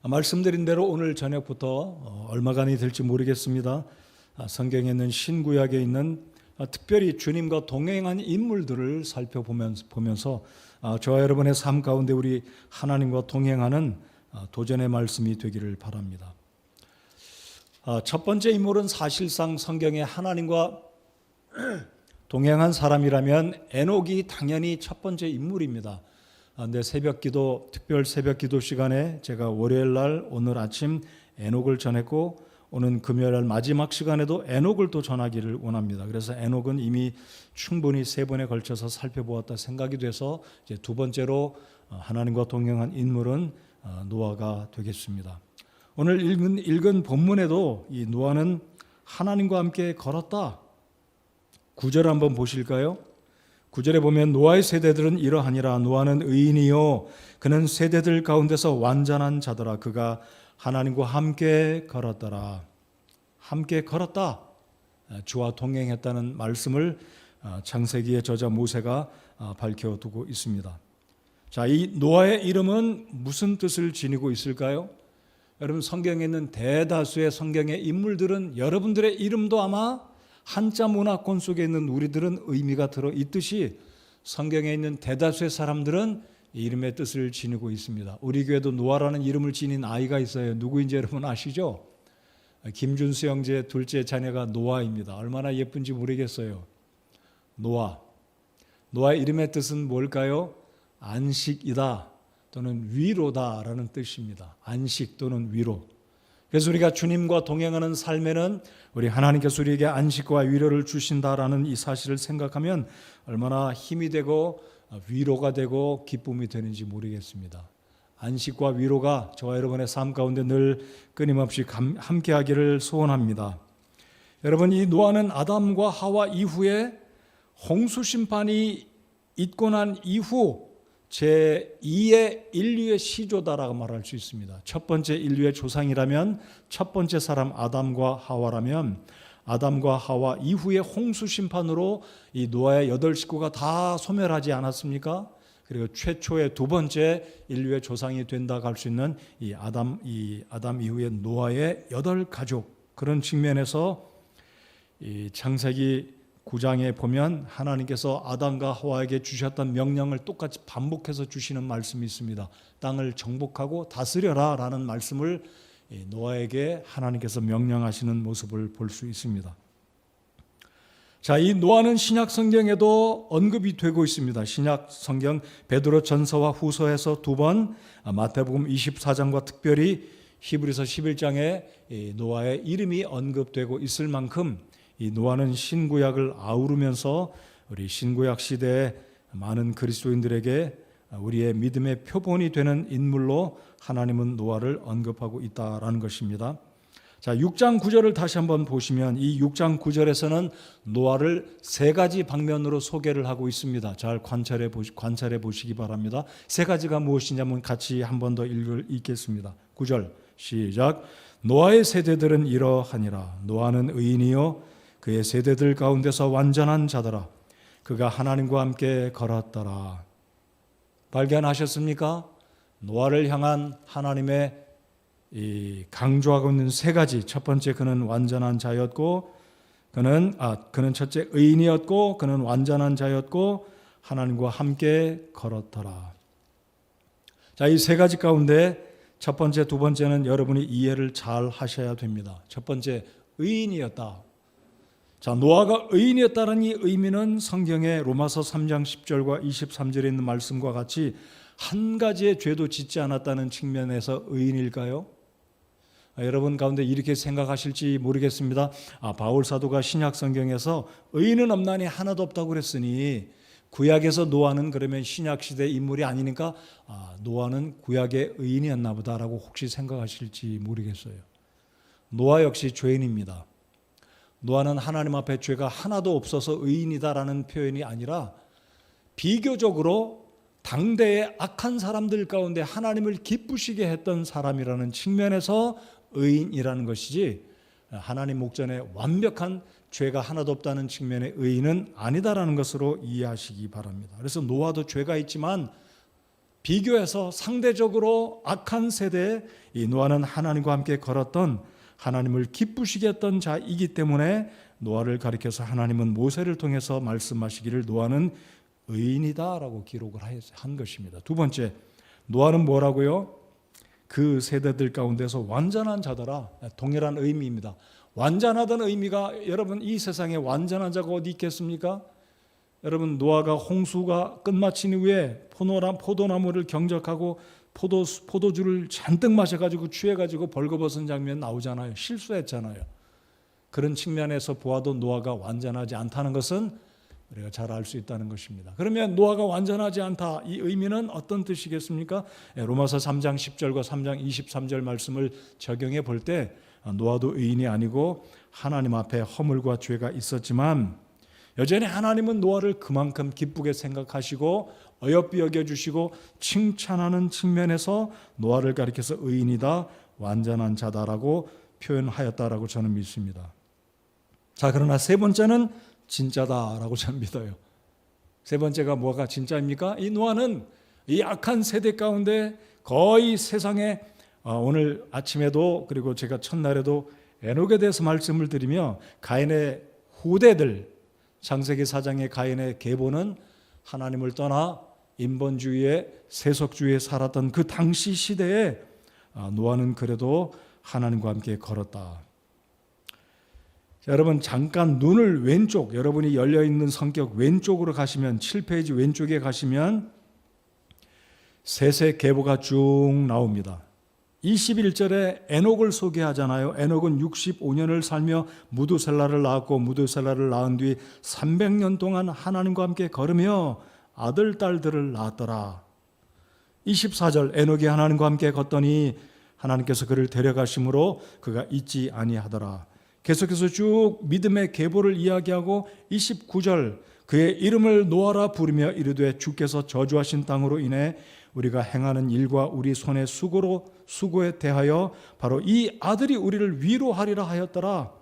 말씀드린 대로 오늘 저녁부터 얼마간이 될지 모르겠습니다. 성경에 있는 신구약에 있는 특별히 주님과 동행한 인물들을 살펴보면서 저와 여러분의 삶 가운데 우리 하나님과 동행하는 도전의 말씀이 되기를 바랍니다. 첫 번째 인물은 사실상 성경에 하나님과 동행한 사람이라면 에녹이 당연히 첫 번째 인물입니다. 근데 새벽기도, 특별 새벽기도 시간에 제가 월요일 날 오늘 아침 에녹을 전했고 오는 금요일 날 마지막 시간에도 에녹을 또 전하기를 원합니다. 그래서 에녹은 이미 충분히 세 번에 걸쳐서 살펴보았다 생각이 돼서 이제 두 번째로 하나님과 동행한 인물은 노아가 되겠습니다. 오늘 읽은 본문에도 이 노아는 하나님과 함께 걸었다. 9절 한번 보실까요? 9절에 보면 노아의 세대들은 이러하니라. 노아는 의인이요 그는 세대들 가운데서 완전한 자더라. 그가 하나님과 함께 걸었더라. 함께 걸었다. 주와 동행했다는 말씀을 창세기의 저자 모세가 밝혀두고 있습니다. 자, 이 노아의 이름은 무슨 뜻을 지니고 있을까요? 여러분, 성경에 있는 대다수의 성경의 인물들은 여러분들의 이름도 아마 한자 문화권 속에 있는 우리들은 의미가 들어있듯이 성경에 있는 대다수의 사람들은 이름의 뜻을 지니고 있습니다. 우리 교회도 노아라는 이름을 지닌 아이가 있어요. 누구인지 여러분 아시죠? 김준수 형제 둘째 자녀가 노아입니다. 얼마나 예쁜지 모르겠어요. 노아의 이름의 뜻은 뭘까요? 안식이다 또는 위로다라는 뜻입니다. 안식 또는 위로. 그래서 우리가 주님과 동행하는 삶에는 우리 하나님께서 우리에게 안식과 위로를 주신다라는 이 사실을 생각하면 얼마나 힘이 되고 위로가 되고 기쁨이 되는지 모르겠습니다. 안식과 위로가 저와 여러분의 삶 가운데 늘 끊임없이 함께하기를 소원합니다. 여러분, 이 노아는 아담과 하와 이후에 홍수 심판이 있고 난 이후 제2의 인류의 시조다라고 말할 수 있습니다. 첫 번째 인류의 조상이라면 첫 번째 사람 아담과 하와라면 아담과 하와 이후의 홍수 심판으로 이 노아의 8식구가 다 소멸하지 않았습니까? 그리고 최초의 두 번째 인류의 조상이 된다고 할 수 있는 이 아담 이후의 노아의 8가족, 그런 측면에서 이 창세기 9장에 보면 하나님께서 아담과 하와에게 주셨던 명령을 똑같이 반복해서 주시는 말씀이 있습니다. 땅을 정복하고 다스려라 라는 말씀을 노아에게 하나님께서 명령하시는 모습을 볼 수 있습니다. 자, 이 노아는 신약 성경에도 언급이 되고 있습니다. 신약 성경 베드로 전서와 후서에서 2번, 마태복음 24장과 특별히 히브리서 11장에 노아의 이름이 언급되고 있을 만큼 이 노아는 신구약을 아우르면서 우리 신구약 시대에 많은 그리스도인들에게 우리의 믿음의 표본이 되는 인물로 하나님은 노아를 언급하고 있다라는 것입니다. 자, 6장 9절을 다시 한번 보시면 이 6장 9절에서는 노아를 세 가지 방면으로 소개를 하고 있습니다. 잘 관찰해 보시기 바랍니다. 세 가지가 무엇이냐면 같이 한 번 더 읽겠습니다. 9절 시작. 노아의 세대들은 이러하니라. 노아는 의인이요 그의 세대들 가운데서 완전한 자더라. 그가 하나님과 함께 걸었더라. 발견하셨습니까? 노아를 향한 하나님의 이 강조하고 있는 세 가지. 첫 번째, 그는 완전한 자였고, 그는 첫째 의인이었고, 그는 완전한 자였고, 하나님과 함께 걸었더라. 자, 이 세 가지 가운데 첫 번째, 두 번째는 여러분이 이해를 잘 하셔야 됩니다. 첫 번째, 의인이었다. 자, 노아가 의인이었다는 이 의미는 성경의 로마서 3장 10절과 23절에 있는 말씀과 같이 한 가지의 죄도 짓지 않았다는 측면에서 의인일까요? 여러분 가운데 이렇게 생각하실지 모르겠습니다. 바울 사도가 신약 성경에서 의인은 없나니 하나도 없다고 그랬으니 구약에서 노아는 그러면 신약 시대 인물이 아니니까 노아는 구약의 의인이었나 보다라고 혹시 생각하실지 모르겠어요. 노아 역시 죄인입니다. 노아는 하나님 앞에 죄가 하나도 없어서 의인이다라는 표현이 아니라 비교적으로 당대의 악한 사람들 가운데 하나님을 기쁘시게 했던 사람이라는 측면에서 의인이라는 것이지 하나님 목전에 완벽한 죄가 하나도 없다는 측면의 의인은 아니다라는 것으로 이해하시기 바랍니다. 그래서 노아도 죄가 있지만 비교해서 상대적으로 악한 세대에 이 노아는 하나님과 함께 걸었던 하나님을 기쁘시게 했던 자이기 때문에 노아를 가리켜서 하나님은 모세를 통해서 말씀하시기를 노아는 의인이다라고 기록을 한 것입니다. 두 번째, 노아는 뭐라고요? 그 세대들 가운데서 완전한 자더라. 동일한 의미입니다. 완전하다는 의미가, 여러분 이 세상에 완전한 자가 어디 있겠습니까? 여러분 노아가 홍수가 끝마친 후에 포도나무를 경작하고 포도주를 잔뜩 마셔가지고 취해가지고 벌거벗은 장면 나오잖아요. 실수했잖아요. 그런 측면에서 보아도 노아가 완전하지 않다는 것은 우리가 잘 알 수 있다는 것입니다. 그러면 노아가 완전하지 않다, 이 의미는 어떤 뜻이겠습니까? 로마서 3장 10절과 3장 23절 말씀을 적용해 볼 때 노아도 의인이 아니고 하나님 앞에 허물과 죄가 있었지만 여전히 하나님은 노아를 그만큼 기쁘게 생각하시고 어여삐 여겨주시고 칭찬하는 측면에서 노아를 가리켜서 의인이다, 완전한 자다라고 표현하였다라고 저는 믿습니다. 자, 그러나 세 번째는 진짜다라고 저는 믿어요. 세 번째가 뭐가 진짜입니까? 이 노아는 이 악한 세대 가운데 거의 세상에 오늘 아침에도 그리고 제가 첫날에도 에녹에 대해서 말씀을 드리며 가인의 후대들, 창세기 4장의 가인의 계보는 하나님을 떠나 인본주의의 세속주의에 살았던 그 당시 시대에 노아는 그래도 하나님과 함께 걸었다. 자, 여러분 잠깐 눈을 왼쪽, 여러분이 열려있는 성격 왼쪽으로 가시면 7페이지 왼쪽에 가시면 셋의 계보가 쭉 나옵니다. 21절에 에녹을 소개하잖아요. 에녹은 65년을 살며 무두셀라를 낳았고 무두셀라를 낳은 뒤 300년 동안 하나님과 함께 걸으며 아들, 딸들을 낳았더라. 24절 에녹이 하나님과 함께 걷더니 하나님께서 그를 데려가심으로 그가 잊지 아니하더라. 계속해서 쭉 믿음의 계보를 이야기하고 29절 그의 이름을 노아라 부르며 이르되 주께서 저주하신 땅으로 인해 우리가 행하는 일과 우리 손의 수고에 대하여 바로 이 아들이 우리를 위로하리라 하였더라.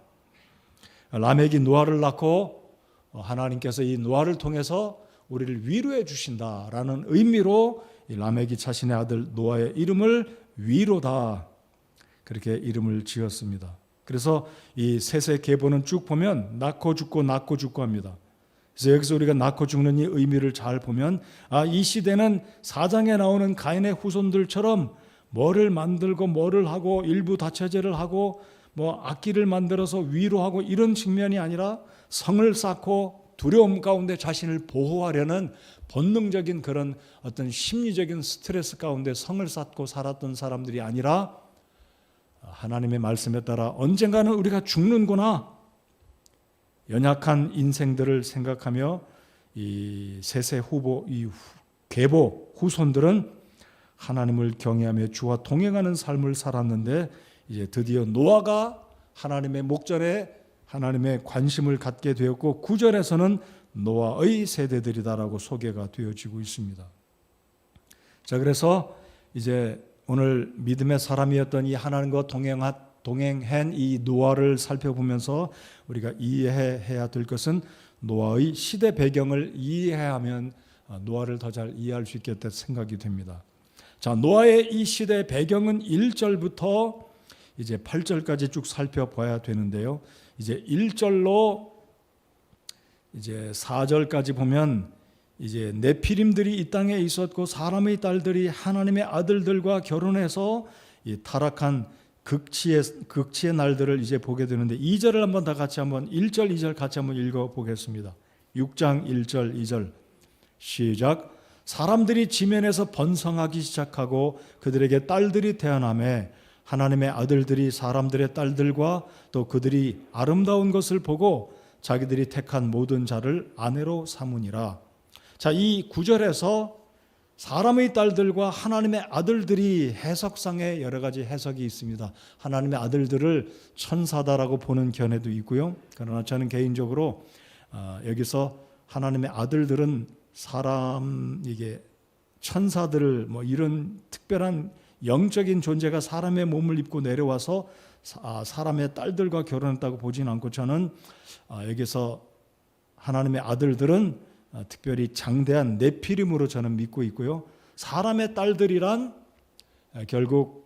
라멕이 노아를 낳고 하나님께서 이 노아를 통해서 우리를 위로해 주신다라는 의미로 이 라멕이 자신의 아들 노아의 이름을 위로다, 그렇게 이름을 지었습니다. 그래서 이 셋의 계보는 쭉 보면 낳고 죽고 낳고 죽고 합니다. 그래서 여기서 우리가 낳고 죽는 이 의미를 잘 보면 이 시대는 4장에 나오는 가인의 후손들처럼 뭐를 만들고 뭐를 하고 일부 다처제를 하고 뭐 악기를 만들어서 위로하고 이런 측면이 아니라 성을 쌓고 두려움 가운데 자신을 보호하려는 본능적인 그런 어떤 심리적인 스트레스 가운데 성을 쌓고 살았던 사람들이 아니라 하나님의 말씀에 따라 언젠가는 우리가 죽는구나, 연약한 인생들을 생각하며 이 셋의 후보, 이 계보 후손들은 하나님을 경외하며 주와 동행하는 삶을 살았는데 이제 드디어 노아가 하나님의 목전에 하나님의 관심을 갖게 되었고 9절에서는 노아의 세대들이다라고 소개가 되어지고 있습니다. 자, 그래서 이제 오늘 믿음의 사람이었던 이 하나님과 동행한 이 노아를 살펴보면서 우리가 이해해야 될 것은 노아의 시대 배경을 이해하면 노아를 더 잘 이해할 수 있겠다 생각이 됩니다. 자, 노아의 이 시대 배경은 1절부터 이제 8절까지 쭉 살펴봐야 되는데요. 이제 1절로 이제 4절까지 보면 이제 네피림들이 이 땅에 있었고 사람의 딸들이 하나님의 아들들과 결혼해서 이 타락한 극치의 날들을 이제 보게 되는데 2절을 한번 다 같이 한번 1절 2절 같이 한번 읽어 보겠습니다. 6장 1절 2절 시작. 사람들이 지면에서 번성하기 시작하고 그들에게 딸들이 태어나매 하나님의 아들들이 사람들의 딸들과 또 그들이 아름다운 것을 보고 자기들이 택한 모든 자를 아내로 삼으니라. 자, 이 9절에서 사람의 딸들과 하나님의 아들들이 해석상에 여러 가지 해석이 있습니다. 하나님의 아들들을 천사다라고 보는 견해도 있고요. 그러나 저는 개인적으로 여기서 하나님의 아들들은 이게 천사들을 뭐 이런 특별한 영적인 존재가 사람의 몸을 입고 내려와서 사람의 딸들과 결혼했다고 보진 않고 저는 여기서 하나님의 아들들은 특별히 장대한 네피림으로 저는 믿고 있고요. 사람의 딸들이란 결국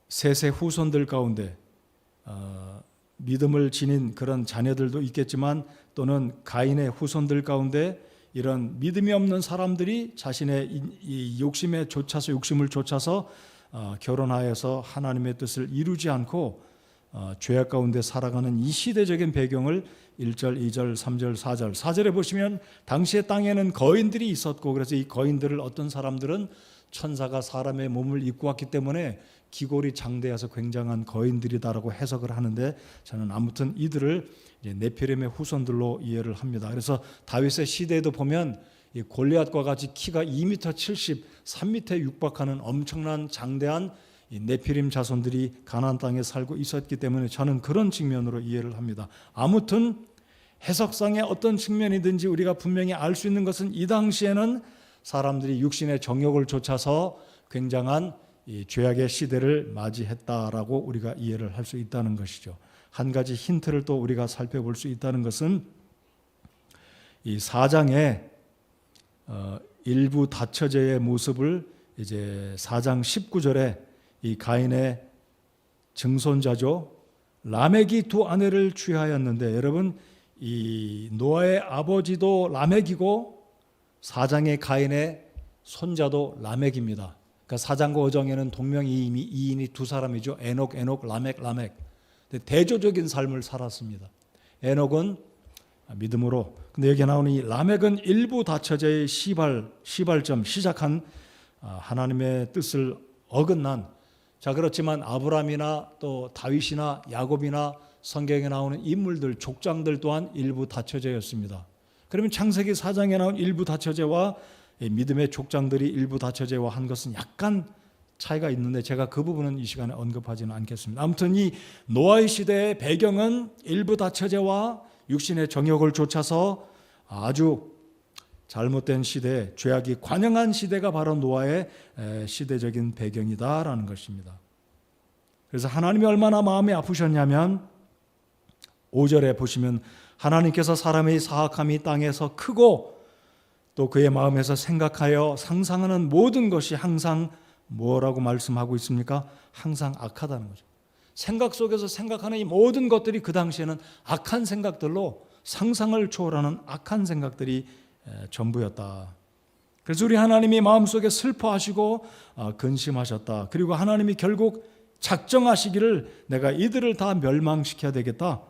셋의 후손들 가운데 믿음을 지닌 그런 자녀들도 있겠지만 또는 가인의 후손들 가운데 이런 믿음이 없는 사람들이 자신의 이 욕심을 쫓아서 결혼하여서 하나님의 뜻을 이루지 않고 죄악 가운데 살아가는 이 시대적인 배경을 1절, 2절, 3절, 4절에 보시면 당시의 땅에는 거인들이 있었고 그래서 이 거인들을 어떤 사람들은 천사가 사람의 몸을 입고 왔기 때문에 기골이 장대해서 굉장한 거인들이다라고 해석을 하는데 저는 아무튼 이들을 네피림의 후손들로 이해를 합니다. 그래서 다윗의 시대에도 보면 이 골리앗과 같이 키가 2m 70, 3m 육박하는 엄청난 장대한 이 네피림 자손들이 가나안 땅에 살고 있었기 때문에 저는 그런 측면으로 이해를 합니다. 아무튼 해석상의 어떤 측면이든지 우리가 분명히 알 수 있는 것은 이 당시에는 사람들이 육신의 정욕을 쫓아서 굉장한 이 죄악의 시대를 맞이했다라고 우리가 이해를 할 수 있다는 것이죠. 한 가지 힌트를 또 우리가 살펴볼 수 있다는 것은 이 4장의 일부 다처제의 모습을 이제 4장 19절에 이 가인의 증손자죠. 라멕이 두 아내를 취하였는데 여러분 이 노아의 아버지도 라멕이고 4장의 가인의 손자도 라멕입니다. 그러니까 4장과 5장에는 동명이인이 두 사람이죠. 에녹, 라멕. 대조적인 삶을 살았습니다. 에녹은 믿음으로. 근데 여기 나오는 이 라멕은 일부 다처제의 시발점 시작한 하나님의 뜻을 어긋난. 자 그렇지만 아브라함이나 또 다윗이나 야곱이나 성경에 나오는 인물들 족장들 또한 일부 다처제였습니다. 그러면 창세기 4장에 나온 일부 다처제와 믿음의 족장들이 일부 다처제와 한 것은 약간 차이가 있는데 제가 그 부분은 이 시간에 언급하지는 않겠습니다. 아무튼 이 노아의 시대의 배경은 일부 다처제와 육신의 정욕을 쫓아서 아주 잘못된 시대, 죄악이 관영한 시대가 바로 노아의 시대적인 배경이다라는 것입니다. 그래서 하나님이 얼마나 마음이 아프셨냐면 5절에 보시면 하나님께서 사람의 사악함이 땅에서 크고 또 그의 마음에서 생각하여 상상하는 모든 것이 항상 뭐라고 말씀하고 있습니까? 항상 악하다는 거죠. 생각 속에서 생각하는 이 모든 것들이 그 당시에는 악한 생각들로 상상을 초월하는 악한 생각들이 전부였다. 그래서 우리 하나님이 마음속에 슬퍼하시고 근심하셨다. 그리고 하나님이 결국 작정하시기를 내가 이들을 다 멸망시켜야 되겠다.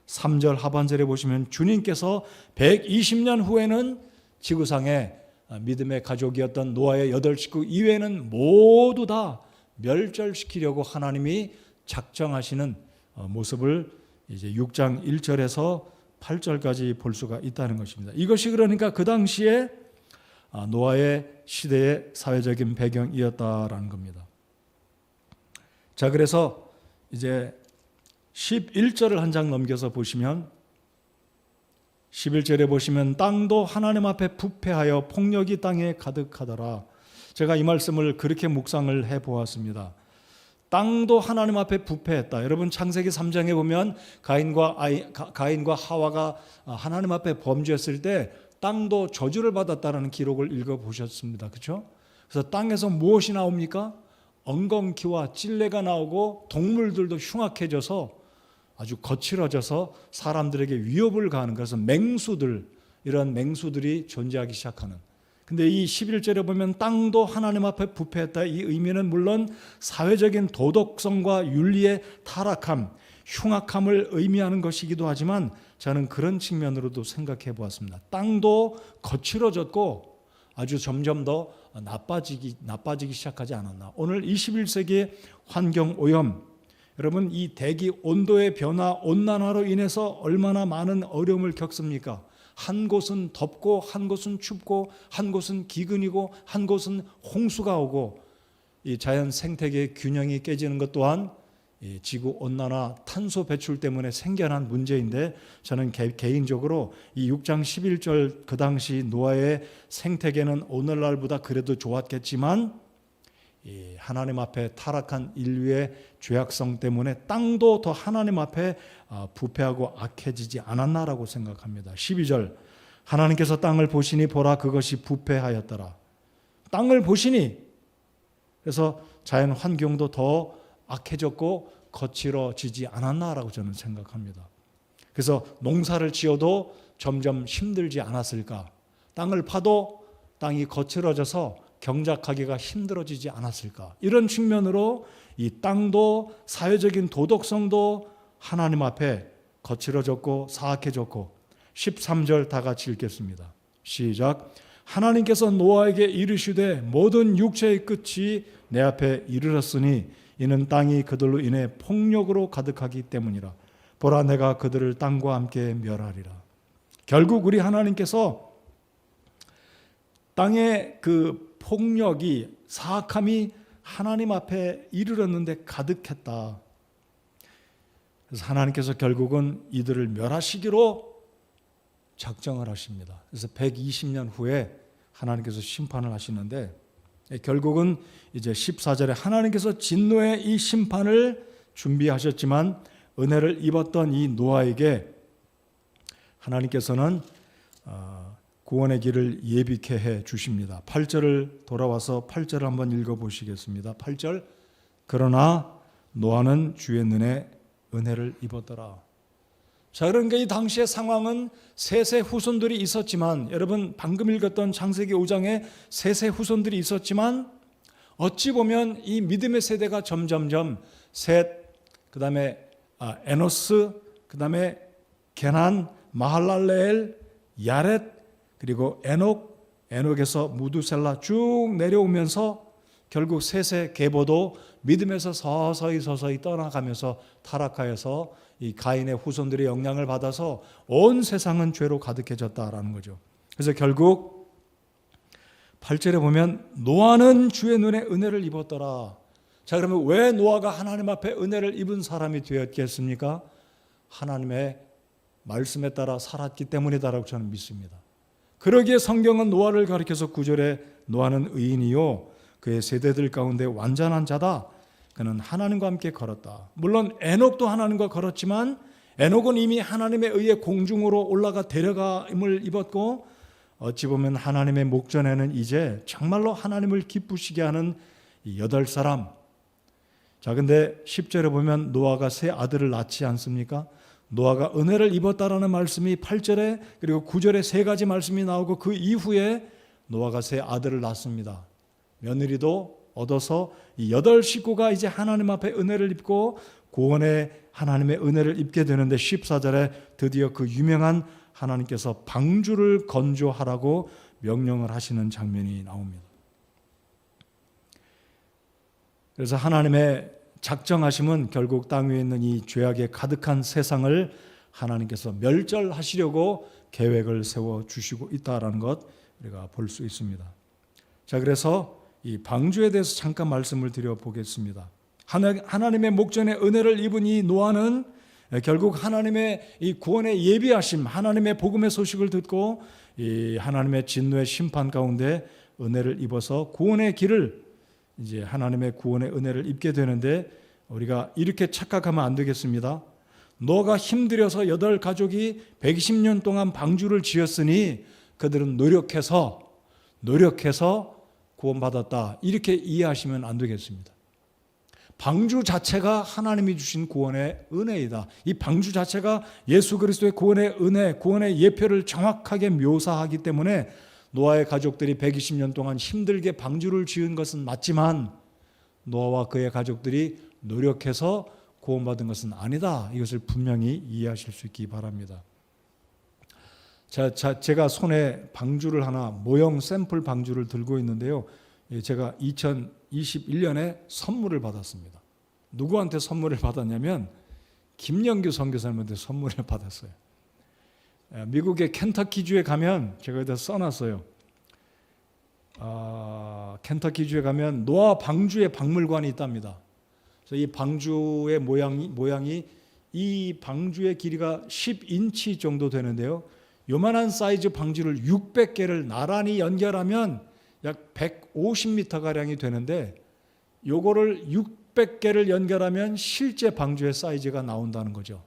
3절 하반절에 보시면 주님께서 120년 후에는 지구상에 믿음의 가족이었던 노아의 8식구 이외에는 모두 다 멸절시키려고 하나님이 작정하시는 모습을 이제 6장 1절에서 8절까지 볼 수가 있다는 것입니다. 이것이 그러니까 그 당시에 노아의 시대의 사회적인 배경이었다라는 겁니다. 자, 그래서 이제 11절을 한 장 넘겨서 보시면 11절에 보시면 땅도 하나님 앞에 부패하여 폭력이 땅에 가득하더라. 제가 이 말씀을 그렇게 묵상을 해보았습니다. 땅도 하나님 앞에 부패했다. 여러분 창세기 3장에 보면 가인과 하와가 하나님 앞에 범죄했을 때 땅도 저주를 받았다는 기록을 읽어보셨습니다. 그렇죠? 그래서 땅에서 무엇이 나옵니까? 엉겅퀴와 찔레가 나오고 동물들도 흉악해져서 아주 거칠어져서 사람들에게 위협을 가하는, 그래서 이런 맹수들이 존재하기 시작하는. 근데 이 11절에 보면 땅도 하나님 앞에 부패했다. 이 의미는 물론 사회적인 도덕성과 윤리의 타락함, 흉악함을 의미하는 것이기도 하지만 저는 그런 측면으로도 생각해 보았습니다. 땅도 거칠어졌고 아주 점점 더 나빠지기 시작하지 않았나. 오늘 21세기의 환경오염, 여러분 이 대기 온도의 변화, 온난화로 인해서 얼마나 많은 어려움을 겪습니까? 한 곳은 덥고 한 곳은 춥고 한 곳은 기근이고 한 곳은 홍수가 오고 이 자연 생태계의 균형이 깨지는 것 또한 이 지구 온난화 탄소 배출 때문에 생겨난 문제인데 저는 개인적으로 이 6장 11절 그 당시 노아의 생태계는 오늘날보다 그래도 좋았겠지만 이 하나님 앞에 타락한 인류의 죄악성 때문에 땅도 더 하나님 앞에 부패하고 악해지지 않았나라고 생각합니다. 12절 하나님께서 땅을 보시니 보라 그것이 부패하였더라. 땅을 보시니. 그래서 자연 환경도 더 악해졌고 거칠어지지 않았나라고 저는 생각합니다. 그래서 농사를 지어도 점점 힘들지 않았을까? 땅을 파도 땅이 거칠어져서 경작하기가 힘들어지지 않았을까? 이런 측면으로 이 땅도 사회적인 도덕성도 하나님 앞에 거칠어졌고 사악해졌고 13절 다 같이 읽겠습니다. 시작. 하나님께서 노아에게 이르시되 모든 육체의 끝이 내 앞에 이르렀으니 이는 땅이 그들로 인해 폭력으로 가득하기 때문이라. 보라 내가 그들을 땅과 함께 멸하리라. 결국 우리 하나님께서 땅의 그 폭력이 사악함이 하나님 앞에 이르렀는데 가득했다. 그래서 하나님께서 결국은 이들을 멸하시기로 작정을 하십니다. 그래서 120년 후에 하나님께서 심판을 하시는데 결국은 이제 14절에 하나님께서 진노의 이 심판을 준비하셨지만 은혜를 입었던 이 노아에게 하나님께서는 구원의 길을 예비케 해 주십니다. 8절을 돌아와서 8절을 한번 읽어보시겠습니다. 8절. 그러나 노아는 주의 눈에 은혜를 입었더라. 자, 그러니까 이 당시의 상황은 셋의 후손들이 있었지만, 여러분 방금 읽었던 창세기 5장에 셋의 후손들이 있었지만 어찌 보면 이 믿음의 세대가 점점점 셋, 그 다음에 에노스, 그 다음에 게난, 마할랄레엘, 야렛, 그리고 에녹에서 무두셀라 쭉 내려오면서 결국 셋의 계보도 믿음에서 서서히 떠나가면서 타락하여서 이 가인의 후손들의 영향을 받아서 온 세상은 죄로 가득해졌다라는 거죠. 그래서 결국 8절에 보면 노아는 주의 눈에 은혜를 입었더라. 자, 그러면 왜 노아가 하나님 앞에 은혜를 입은 사람이 되었겠습니까? 하나님의 말씀에 따라 살았기 때문이다라고 저는 믿습니다. 그러기에 성경은 노아를 가리켜서 9절에 노아는 의인이요 그의 세대들 가운데 완전한 자다. 그는 하나님과 함께 걸었다. 물론 에녹도 하나님과 걸었지만 에녹은 이미 하나님에 의해 공중으로 올라가 데려감을 입었고 어찌 보면 하나님의 목전에는 이제 정말로 하나님을 기쁘시게 하는 8사람. 자, 근데 10절에 보면 노아가 세 아들을 낳지 않습니까? 노아가 은혜를 입었다라는 말씀이 8절에 그리고 9절에 세 가지 말씀이 나오고 그 이후에 노아가 세 아들을 낳습니다. 며느리도 얻어서 이 8식구가 이제 하나님 앞에 은혜를 입고 구원의 하나님의 은혜를 입게 되는데 14절에 드디어 그 유명한 하나님께서 방주를 건조하라고 명령을 하시는 장면이 나옵니다. 그래서 하나님의 작정하심은 결국 땅 위에 있는 이 죄악에 가득한 세상을 하나님께서 멸절하시려고 계획을 세워주시고 있다는 것 우리가 볼 수 있습니다. 자, 그래서 이 방주에 대해서 잠깐 말씀을 드려보겠습니다. 하나님의 목전에 은혜를 입은 이 노아는 결국 하나님의 이 구원의 예비하심, 하나님의 복음의 소식을 듣고 이 하나님의 진노의 심판 가운데 은혜를 입어서 구원의 길을 이제 하나님의 구원의 은혜를 입게 되는데 우리가 이렇게 착각하면 안 되겠습니다. 노아가 힘들여서 8가족이 120년 동안 방주를 지었으니 그들은 노력해서 구원받았다. 이렇게 이해하시면 안 되겠습니다. 방주 자체가 하나님이 주신 구원의 은혜이다. 이 방주 자체가 예수 그리스도의 구원의 은혜, 구원의 예표를 정확하게 묘사하기 때문에 노아의 가족들이 120년 동안 힘들게 방주를 지은 것은 맞지만 노아와 그의 가족들이 노력해서 구원받은 것은 아니다. 이것을 분명히 이해하실 수 있기 바랍니다. 제가 손에 방주를 하나, 모형 샘플 방주를 들고 있는데요. 제가 2021년에 선물을 받았습니다. 누구한테 선물을 받았냐면 김영규 선교사님한테 선물을 받았어요. 미국의 켄터키주에 가면 제가 여기다 써놨어요. 켄터키주에 가면 노아 방주의 박물관이 있답니다. 그래서 이 방주의 모양이 이 방주의 길이가 10인치 정도 되는데요. 요만한 사이즈 방주를 600개를 나란히 연결하면 약 150m가량이 되는데 요거를 600개를 연결하면 실제 방주의 사이즈가 나온다는 거죠.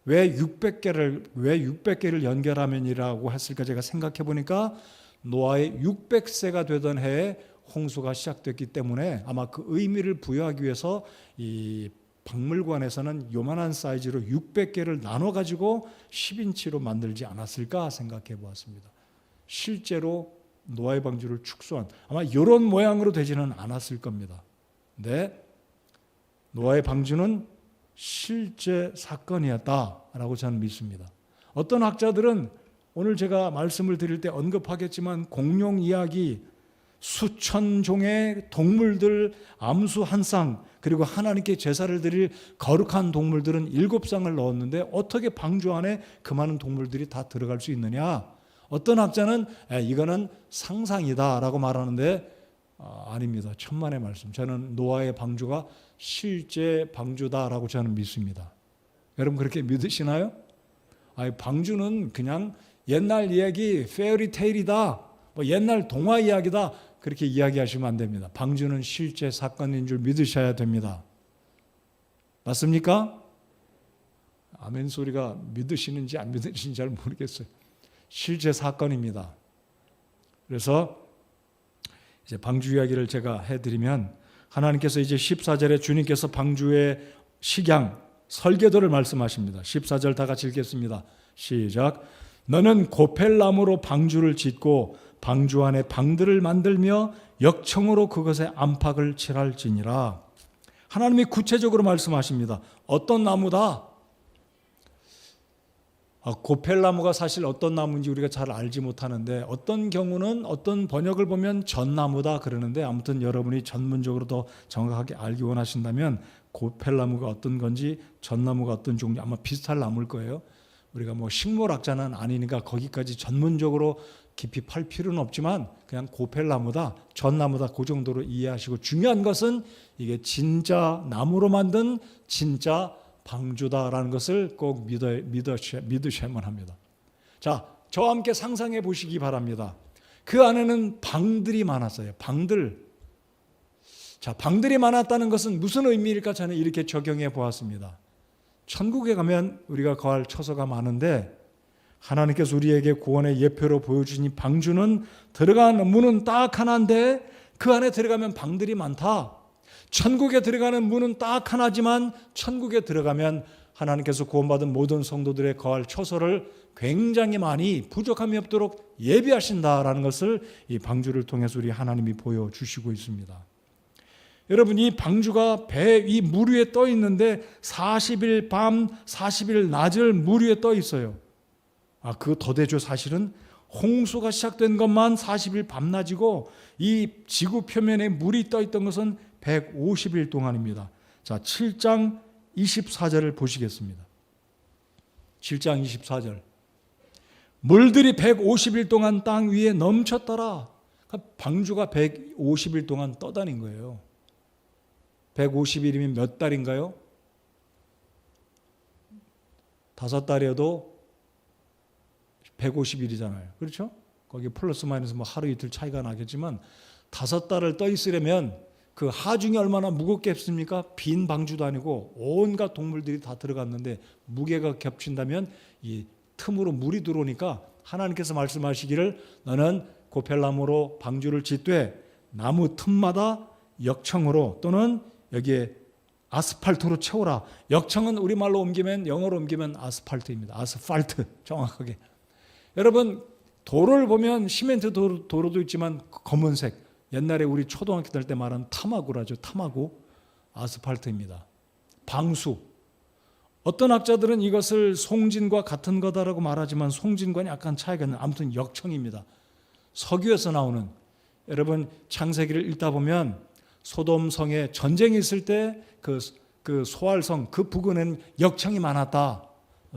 왜 600개를 연결하면이라고 했을까 제가 생각해 보니까 노아의 600세가 되던 해에 홍수가 시작됐기 때문에 아마 그 의미를 부여하기 위해서 이 박물관에서는 요만한 사이즈로 600개를 나눠 가지고 10인치로 만들지 않았을까 생각해 보았습니다. 실제로 노아의 방주를 축소한 아마 이런 모양으로 되지는 않았을 겁니다. 근데 노아의 방주는 실제 사건이었다라고 저는 믿습니다. 어떤 학자들은 오늘 제가 말씀을 드릴 때 언급하겠지만 공룡 이야기, 수천 종의 동물들, 암수 한 쌍, 그리고 하나님께 제사를 드릴 거룩한 동물들은 7쌍을 넣었는데 어떻게 방주 안에 그 많은 동물들이 다 들어갈 수 있느냐? 어떤 학자는 이거는 상상이다라고 말하는데 아닙니다. 천만의 말씀. 저는 노아의 방주가 실제 방주다라고 저는 믿습니다. 여러분 그렇게 믿으시나요? 방주는 그냥 옛날 이야기, 페어리테일이다, 옛날 동화 이야기다 그렇게 이야기하시면 안 됩니다. 방주는 실제 사건인 줄 믿으셔야 됩니다. 맞습니까? 아멘 소리가 믿으시는지 안 믿으시는지 잘 모르겠어요. 실제 사건입니다. 그래서 이제 방주 이야기를 제가 해드리면 하나님께서 이제 14절에 주님께서 방주의 식양, 설계도를 말씀하십니다. 14절 다 같이 읽겠습니다. 시작. 너는 고펠나무로 방주를 짓고 방주 안에 방들을 만들며 역청으로 그것에 안팎을 칠할지니라. 하나님이 구체적으로 말씀하십니다. 어떤 나무다? 고펠나무가 사실 어떤 나무인지 우리가 잘 알지 못하는데 어떤 경우는 어떤 번역을 보면 전나무다 그러는데 아무튼 여러분이 전문적으로 더 정확하게 알기 원하신다면 고펠나무가 어떤 건지 전나무가 어떤 종류 아마 비슷할 나무일 거예요. 우리가 식물학자는 아니니까 거기까지 전문적으로 깊이 팔 필요는 없지만 그냥 고펠나무다, 전나무다 그 정도로 이해하시고 중요한 것은 이게 진짜 나무로 만든 진짜 방주다라는 것을 꼭 믿으셔야만 합니다. 자, 저와 함께 상상해 보시기 바랍니다. 그 안에는 방들이 많았어요. 방들. 자, 방들이 많았다는 것은 무슨 의미일까 저는 이렇게 적용해 보았습니다. 천국에 가면 우리가 거할 처소가 많은데 하나님께서 우리에게 구원의 예표로 보여주신 방주는 들어가는 문은 딱 하나인데 그 안에 들어가면 방들이 많다. 천국에 들어가는 문은 딱 하나지만 천국에 들어가면 하나님께서 구원받은 모든 성도들의 거할 처소를 굉장히 많이 부족함이 없도록 예비하신다라는 것을 이 방주를 통해서 우리 하나님이 보여주시고 있습니다. 여러분 이 방주가 배 위 물 위에 떠 있는데 40일 밤 40일 낮을 물 위에 떠 있어요. 그거 더 되죠. 사실은 홍수가 시작된 것만 40일 밤낮이고 이 지구 표면에 물이 떠 있던 것은 150일 동안입니다. 자, 7장 24절을 보시겠습니다. 7장 24절. 물들이 150일 동안 땅 위에 넘쳤더라. 방주가 150일 동안 떠다닌 거예요. 150일이면 몇 달인가요? 5달이어도 150일이잖아요. 그렇죠? 거기 플러스 마이너스 하루 이틀 차이가 나겠지만 5달을 떠 있으려면 그 하중이 얼마나 무겁겠습니까? 빈 방주도 아니고 온갖 동물들이 다 들어갔는데 무게가 겹친다면 이 틈으로 물이 들어오니까 하나님께서 말씀하시기를 너는 고펠나무로 방주를 짓되 나무 틈마다 역청으로 또는 여기에 아스팔트로 채워라. 역청은 우리말로 옮기면 영어로 옮기면 아스팔트입니다. 아스팔트 정확하게. 여러분 도로를 보면 시멘트 도로도 있지만 검은색 옛날에 우리 초등학교 다닐 때 말하는 타마구라죠. 타마구 아스팔트입니다. 방수. 어떤 학자들은 이것을 송진과 같은 거다라고 말하지만 송진과는 약간 차이가 있는 아무튼 역청입니다. 석유에서 나오는 여러분 창세기를 읽다 보면 소돔성에 전쟁이 있을 때 그 소알성 그 부근에는 역청이 많았다.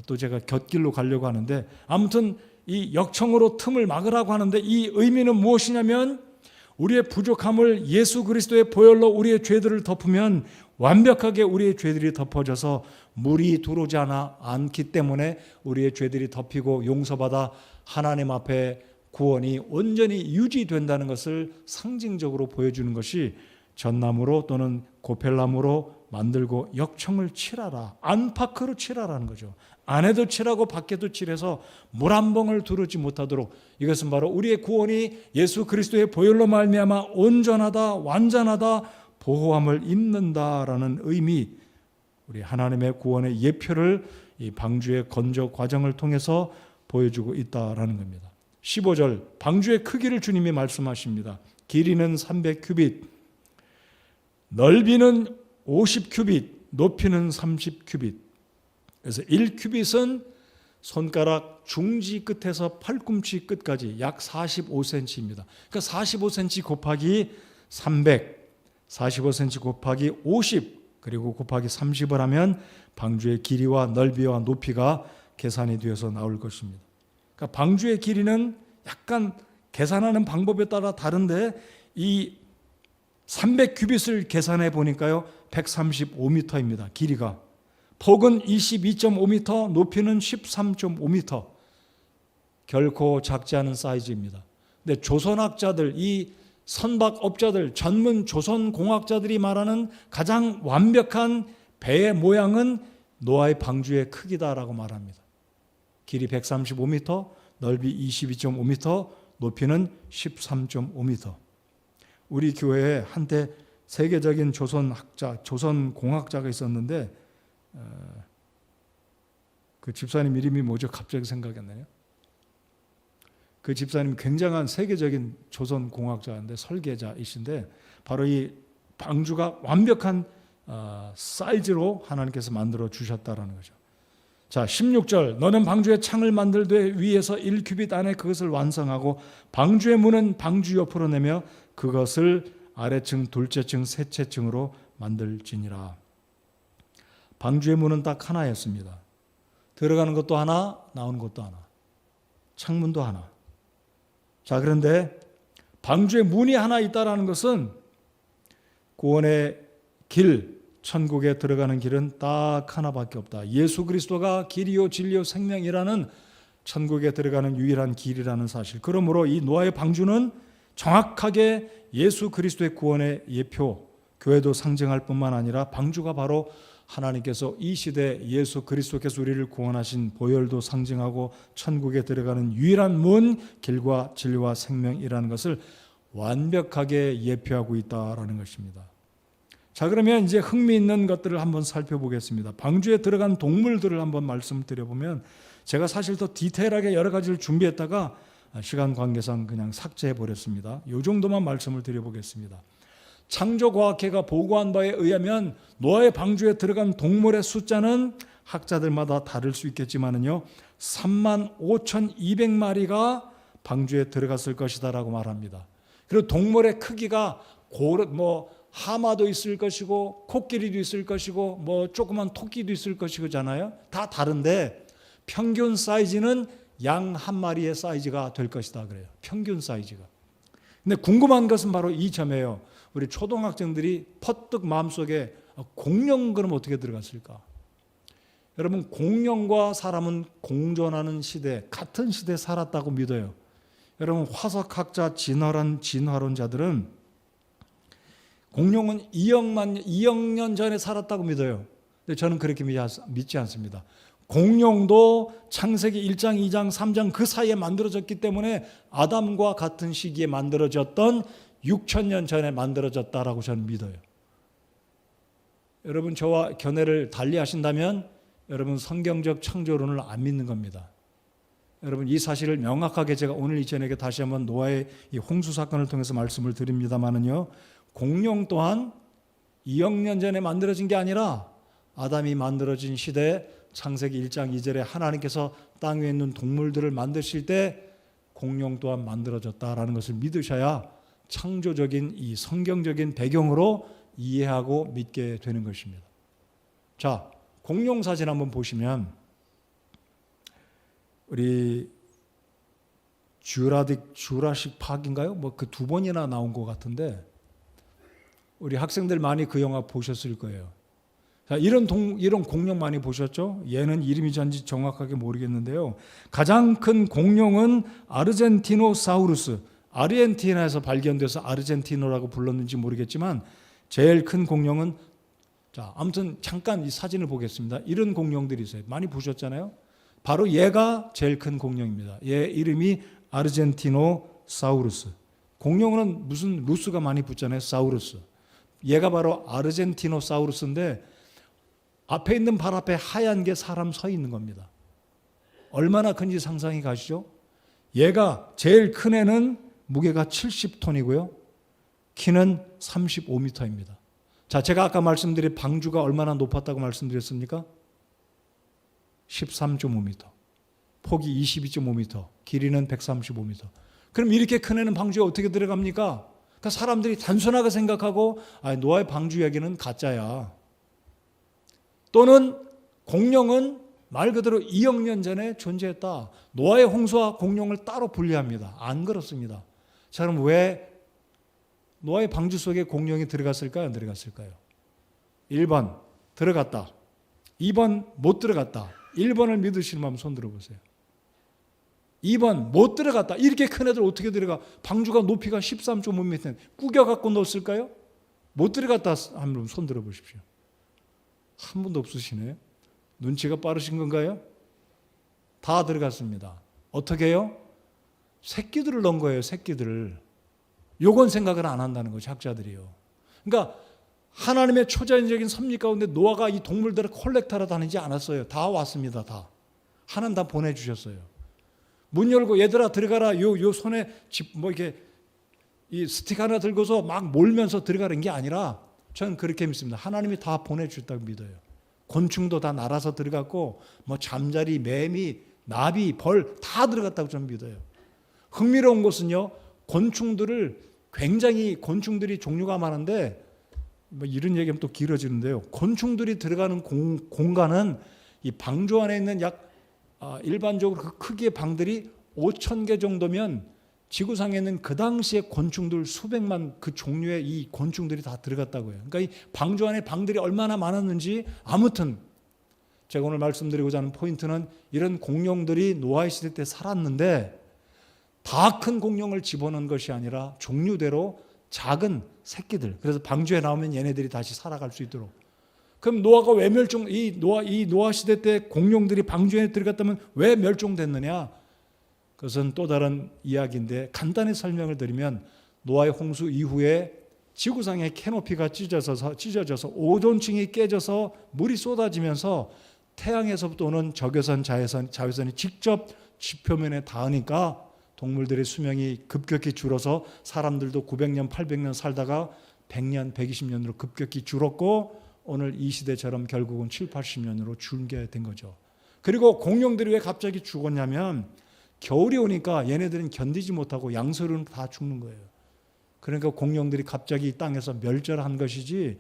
또 제가 곁길로 가려고 하는데 아무튼 이 역청으로 틈을 막으라고 하는데 이 의미는 무엇이냐면 우리의 부족함을 예수 그리스도의 보혈로 우리의 죄들을 덮으면 완벽하게 우리의 죄들이 덮어져서 물이 들어오지 않기 때문에 우리의 죄들이 덮이고 용서받아 하나님 앞에 구원이 온전히 유지된다는 것을 상징적으로 보여주는 것이 전나무로 또는 고펠나무로 만들고 역청을 칠하라. 안팎으로 칠하라는 거죠. 안에도 칠하고 밖에도 칠해서 물 한 방울 두르지 못하도록. 이것은 바로 우리의 구원이 예수 그리스도의 보혈로 말미암아 온전하다, 완전하다, 보호함을 입는다라는 의미, 우리 하나님의 구원의 예표를 이 방주의 건조 과정을 통해서 보여주고 있다라는 겁니다. 15절 방주의 크기를 주님이 말씀하십니다. 길이는 300규빗, 넓이는 50규빗, 높이는 30규빗. 그래서 1규빗은 손가락 중지 끝에서 팔꿈치 끝까지 약 45cm입니다. 그러니까 45cm 곱하기 300, 45cm 곱하기 50, 그리고 곱하기 30을 하면 방주의 길이와 넓이와 높이가 계산이 되어서 나올 것입니다. 그러니까 방주의 길이는 약간 계산하는 방법에 따라 다른데 이 300규빗을 계산해 보니까요 135m입니다. 길이가. 폭은 22.5m, 높이는 13.5m. 결코 작지 않은 사이즈입니다. 근데 조선학자들, 이 선박업자들, 전문 조선공학자들이 말하는 가장 완벽한 배의 모양은 노아의 방주의 크기다라고 말합니다. 길이 135m, 넓이 22.5m, 높이는 13.5m. 우리 교회에 한때 세계적인 조선학자, 조선공학자가 있었는데 그 집사님 이름이 뭐죠? 갑자기 생각이 안 나요. 그 집사님 굉장한 세계적인 조선공학자인데 설계자이신데 바로 이 방주가 완벽한 사이즈로 하나님께서 만들어 주셨다라는 거죠. 자, 16절 너는 방주의 창을 만들되 위에서 1규빗 안에 그것을 완성하고 방주의 문은 방주 옆으로 내며 그것을 아래층, 둘째층, 셋째층으로 만들지니라. 방주의 문은 딱 하나였습니다. 들어가는 것도 하나, 나오는 것도 하나. 창문도 하나. 자, 그런데 방주의 문이 하나 있다라는 것은 구원의 길, 천국에 들어가는 길은 딱 하나밖에 없다. 예수 그리스도가 길이요 진리요 생명이라는 천국에 들어가는 유일한 길이라는 사실. 그러므로 이 노아의 방주는 정확하게 예수 그리스도의 구원의 예표, 교회도 상징할 뿐만 아니라 방주가 바로 하나님께서 이 시대 예수 그리스도께서 우리를 구원하신 보혈도 상징하고 천국에 들어가는 유일한 문, 길과 진리와 생명이라는 것을 완벽하게 예표하고 있다라는 것입니다. 자, 그러면 이제 흥미있는 것들을 한번 살펴보겠습니다. 방주에 들어간 동물들을 한번 말씀드려보면 제가 사실 더 디테일하게 여러 가지를 준비했다가 시간 관계상 그냥 삭제해버렸습니다. 이 정도만 말씀을 드려보겠습니다. 창조과학회가 보고한 바에 의하면 노아의 방주에 들어간 동물의 숫자는 학자들마다 다를 수 있겠지만은요 35,200마리가 방주에 들어갔을 것이다라고 말합니다. 그리고 동물의 크기가 하마도 있을 것이고 코끼리도 있을 것이고 뭐 조그만 토끼도 있을 것이잖아요. 다 다른데 평균 사이즈는 양 한 마리의 사이즈가 될 것이다 그래요. 평균 사이즈가. 근데 궁금한 것은 바로 이 점이에요. 우리 초등학생들이 퍼뜩 마음속에 공룡 그럼 어떻게 들어갔을까? 여러분 공룡과 사람은 공존하는 시대, 같은 시대에 살았다고 믿어요. 여러분 화석학자 진화론자들은 공룡은 2억 년 전에 살았다고 믿어요. 근데 저는 그렇게 믿지 않습니다. 공룡도 창세기 1장, 2장, 3장 그 사이에 만들어졌기 때문에 아담과 같은 시기에 만들어졌던 6,000년 전에 만들어졌다라고 저는 믿어요. 여러분 저와 견해를 달리 하신다면 여러분 성경적 창조론을 안 믿는 겁니다. 여러분 이 사실을 명확하게 제가 오늘 이전에게 다시 한번 노아의 이 홍수 사건을 통해서 말씀을 드립니다마는요. 공룡 또한 2억 년 전에 만들어진 게 아니라 아담이 만들어진 시대에 창세기 1장 2절에 하나님께서 땅 위에 있는 동물들을 만드실 때 공룡 또한 만들어졌다라는 것을 믿으셔야 창조적인 이 성경적인 배경으로 이해하고 믿게 되는 것입니다. 자, 공룡 사진 한번 보시면 우리 주라식 파크인가요? 뭐 그 2번이나 나온 것 같은데 우리 학생들 많이 그 영화 보셨을 거예요. 자, 이런 공룡 많이 보셨죠? 얘는 이름이 전지 정확하게 모르겠는데요. 가장 큰 공룡은 아르젠티노사우루스. 아르헨티나에서 발견돼서 아르젠티노라고 불렀는지 모르겠지만 제일 큰 공룡은, 자, 아무튼 잠깐 이 사진을 보겠습니다. 이런 공룡들이 있어요. 많이 보셨잖아요. 바로 얘가 제일 큰 공룡입니다. 얘 이름이 아르헨티노사우루스. 공룡은 무슨 루스가 많이 붙잖아요. 사우루스. 얘가 바로 아르헨티노사우루스인데 앞에 있는 발 앞에 하얀 게 사람 서 있는 겁니다. 얼마나 큰지 상상이 가시죠? 얘가 제일 큰 애는 무게가 70톤이고요. 키는 35m입니다. 자, 제가 아까 말씀드린 방주가 얼마나 높았다고 말씀드렸습니까? 13.5m. 폭이 22.5m. 길이는 135m. 그럼 이렇게 큰 애는 방주에 어떻게 들어갑니까? 그러니까 사람들이 단순하게 생각하고 노아의 방주 이야기는 가짜야. 또는 공룡은 말 그대로 2억 년 전에 존재했다. 노아의 홍수와 공룡을 따로 분리합니다. 안 그렇습니다. 자, 그럼 왜 노아의 방주 속에 공룡이 들어갔을까요? 안 들어갔을까요? 1번 들어갔다. 2번 못 들어갔다. 1번을 믿으시는 분 손 들어보세요. 2번 못 들어갔다. 이렇게 큰 애들 어떻게 들어가? 방주가 높이가 13.5m 꾸겨갖고 넣었을까요? 못 들어갔다 한 분 손 들어보십시오. 한 분도 없으시네요. 눈치가 빠르신 건가요? 다 들어갔습니다. 어떻게 해요? 새끼들을 넣은 거예요. 새끼들을. 요건 생각을 안 한다는 거죠. 학자들이요. 그러니까 하나님의 초자연적인 섭리 가운데 노아가 이 동물들을 콜렉터로 다니지 않았어요. 다 왔습니다. 다. 하나님 다 보내주셨어요. 문 열고 얘들아 들어가라. 요 손에 이렇게 이 스틱 하나 들고서 막 몰면서 들어가는 게 아니라 저는 그렇게 믿습니다. 하나님이 다 보내주셨다고 믿어요. 곤충도 다 날아서 들어갔고 잠자리, 매미, 나비, 벌 다 들어갔다고 저는 믿어요. 흥미로운 것은요. 곤충들이 종류가 많은데 이런 얘기하면 또 길어지는데요. 곤충들이 들어가는 공간은 이 방주 안에 있는 일반적으로 그 크기의 방들이 5,000개 정도면 지구상에 있는 그 당시에 곤충들 수백만 그 종류의 이 곤충들이 다 들어갔다고요. 그러니까 이 방주 안에 방들이 얼마나 많았는지 아무튼 제가 오늘 말씀드리고자 하는 포인트는 이런 공룡들이 노아의 시대 때 살았는데 다 큰 공룡을 집어넣은 것이 아니라 종류대로 작은 새끼들. 그래서 방주에 나오면 얘네들이 다시 살아갈 수 있도록. 그럼 노아가 왜 이 노아 시대 때 공룡들이 방주에 들어갔다면 왜 멸종됐느냐? 그것은 또 다른 이야기인데 간단히 설명을 드리면 노아의 홍수 이후에 지구상의 캐노피가 찢어져서 오존층이 깨져서 물이 쏟아지면서 태양에서부터 오는 적외선, 자외선이 직접 지표면에 닿으니까 동물들의 수명이 급격히 줄어서 사람들도 900년, 800년 살다가 100년, 120년으로 급격히 줄었고 오늘 이 시대처럼 결국은 7, 80년으로 줄게 된 거죠. 그리고 공룡들이 왜 갑자기 죽었냐면 겨울이 오니까 얘네들은 견디지 못하고 양서류는 다 죽는 거예요. 그러니까 공룡들이 갑자기 땅에서 멸절한 것이지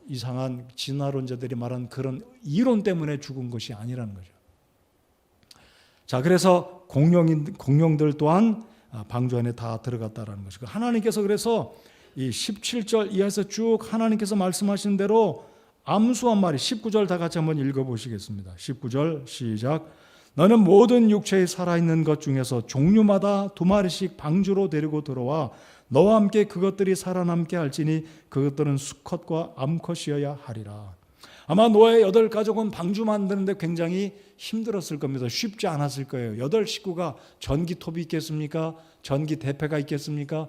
이상한 진화론자들이 말한 그런 이론 때문에 죽은 것이 아니라는 거죠. 자, 그래서 공룡들 또한 방주 안에 다 들어갔다라는 것이고 하나님께서 그래서 이 17절 이하에서 쭉 하나님께서 말씀하신 대로 암수한 마리 19절 다 같이 한번 읽어보시겠습니다. 19절 시작. 너는 모든 육체에 살아있는 것 중에서 종류마다 2마리씩 방주로 데리고 들어와 너와 함께 그것들이 살아남게 할지니 그것들은 수컷과 암컷이어야 하리라. 아마 노아의 8가족은 방주 만드는데 굉장히 힘들었을 겁니다. 쉽지 않았을 거예요. 8식구가 전기톱이 있겠습니까? 전기 대패가 있겠습니까?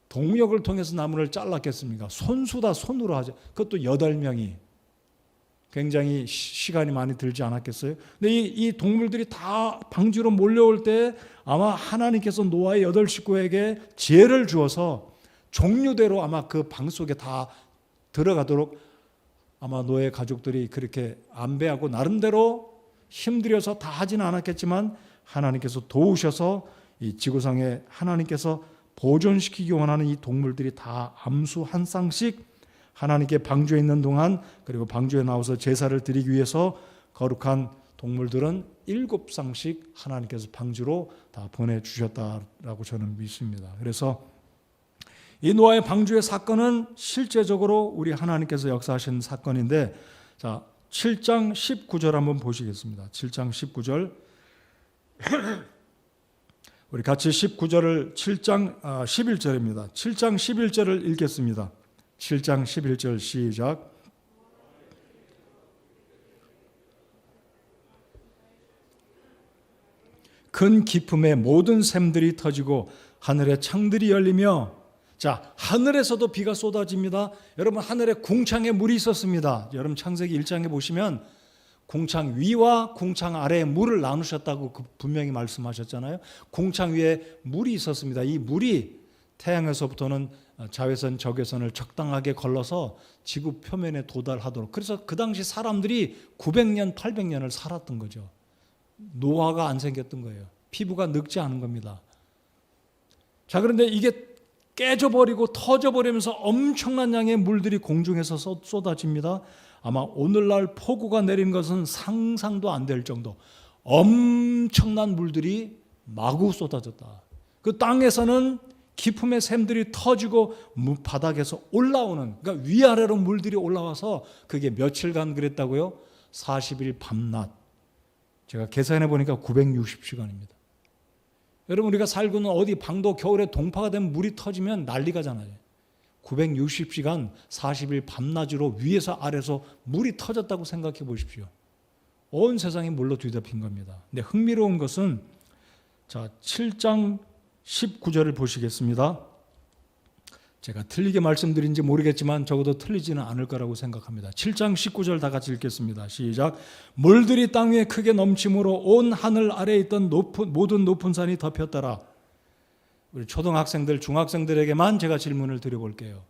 동력을 통해서 나무를 잘랐겠습니까? 손수다 손으로 하죠. 그것도 8명이. 굉장히 시간이 많이 들지 않았겠어요? 근데 이 동물들이 다 방주로 몰려올 때 아마 하나님께서 노아의 8식구에게 지혜를 주어서 종류대로 아마 그 방 속에 다 들어가도록 아마 노아의 가족들이 그렇게 안배하고 나름대로 힘들여서 다 하지는 않았겠지만 하나님께서 도우셔서 이 지구상에 하나님께서 보존시키기 원하는 이 동물들이 다 암수 한 쌍씩 하나님께 방주에 있는 동안 그리고 방주에 나와서 제사를 드리기 위해서 거룩한 동물들은 7쌍씩 하나님께서 방주로 다 보내주셨다라고 저는 믿습니다. 그래서 이 노아의 방주의 사건은 실제적으로 우리 하나님께서 역사하신 사건인데 자 7장 19절 한번 보시겠습니다. 7장 19절 우리 같이 19절을 7장 11절입니다. 7장 11절을 읽겠습니다. 7장 11절 시작. 큰 기품에 모든 샘들이 터지고 하늘의 창들이 열리며, 자, 하늘에서도 비가 쏟아집니다. 여러분, 하늘에 궁창에 물이 있었습니다. 여러분, 창세기 1장에 보시면 궁창 위와 궁창 아래에 물을 나누셨다고 분명히 말씀하셨잖아요. 궁창 위에 물이 있었습니다. 이 물이 태양에서부터는 자외선, 적외선을 적당하게 걸러서 지구 표면에 도달하도록, 그래서 그 당시 사람들이 900년, 800년을 살았던 거죠. 노화가 안 생겼던 거예요. 피부가 늙지 않은 겁니다. 자, 그런데 이게 깨져버리고 터져버리면서 엄청난 양의 물들이 공중에서 쏟아집니다. 아마 오늘날 폭우가 내린 것은 상상도 안 될 정도 엄청난 물들이 마구 쏟아졌다. 그 땅에서는 기품의 샘들이 터지고 바닥에서 올라오는, 그러니까 위아래로 물들이 올라와서 그게 며칠간 그랬다고요? 40일 밤낮. 제가 계산해 보니까 960시간입니다. 여러분, 우리가 살고 있는 어디 방도 겨울에 동파가 되면 물이 터지면 난리가잖아요. 960시간 40일 밤낮으로 위에서 아래에서 물이 터졌다고 생각해 보십시오. 온 세상이 물로 뒤덮인 겁니다. 근데 흥미로운 것은, 자, 7장 19절을 보시겠습니다. 제가 틀리게 말씀드린지 모르겠지만 적어도 틀리지는 않을 거라고 생각합니다. 7장 19절 다 같이 읽겠습니다. 시작. 물들이 땅 위에 크게 넘침으로 온 하늘 아래에 있던 모든 높은 산이 덮였더라. 우리 초등학생들, 중학생들에게만 제가 질문을 드려볼게요.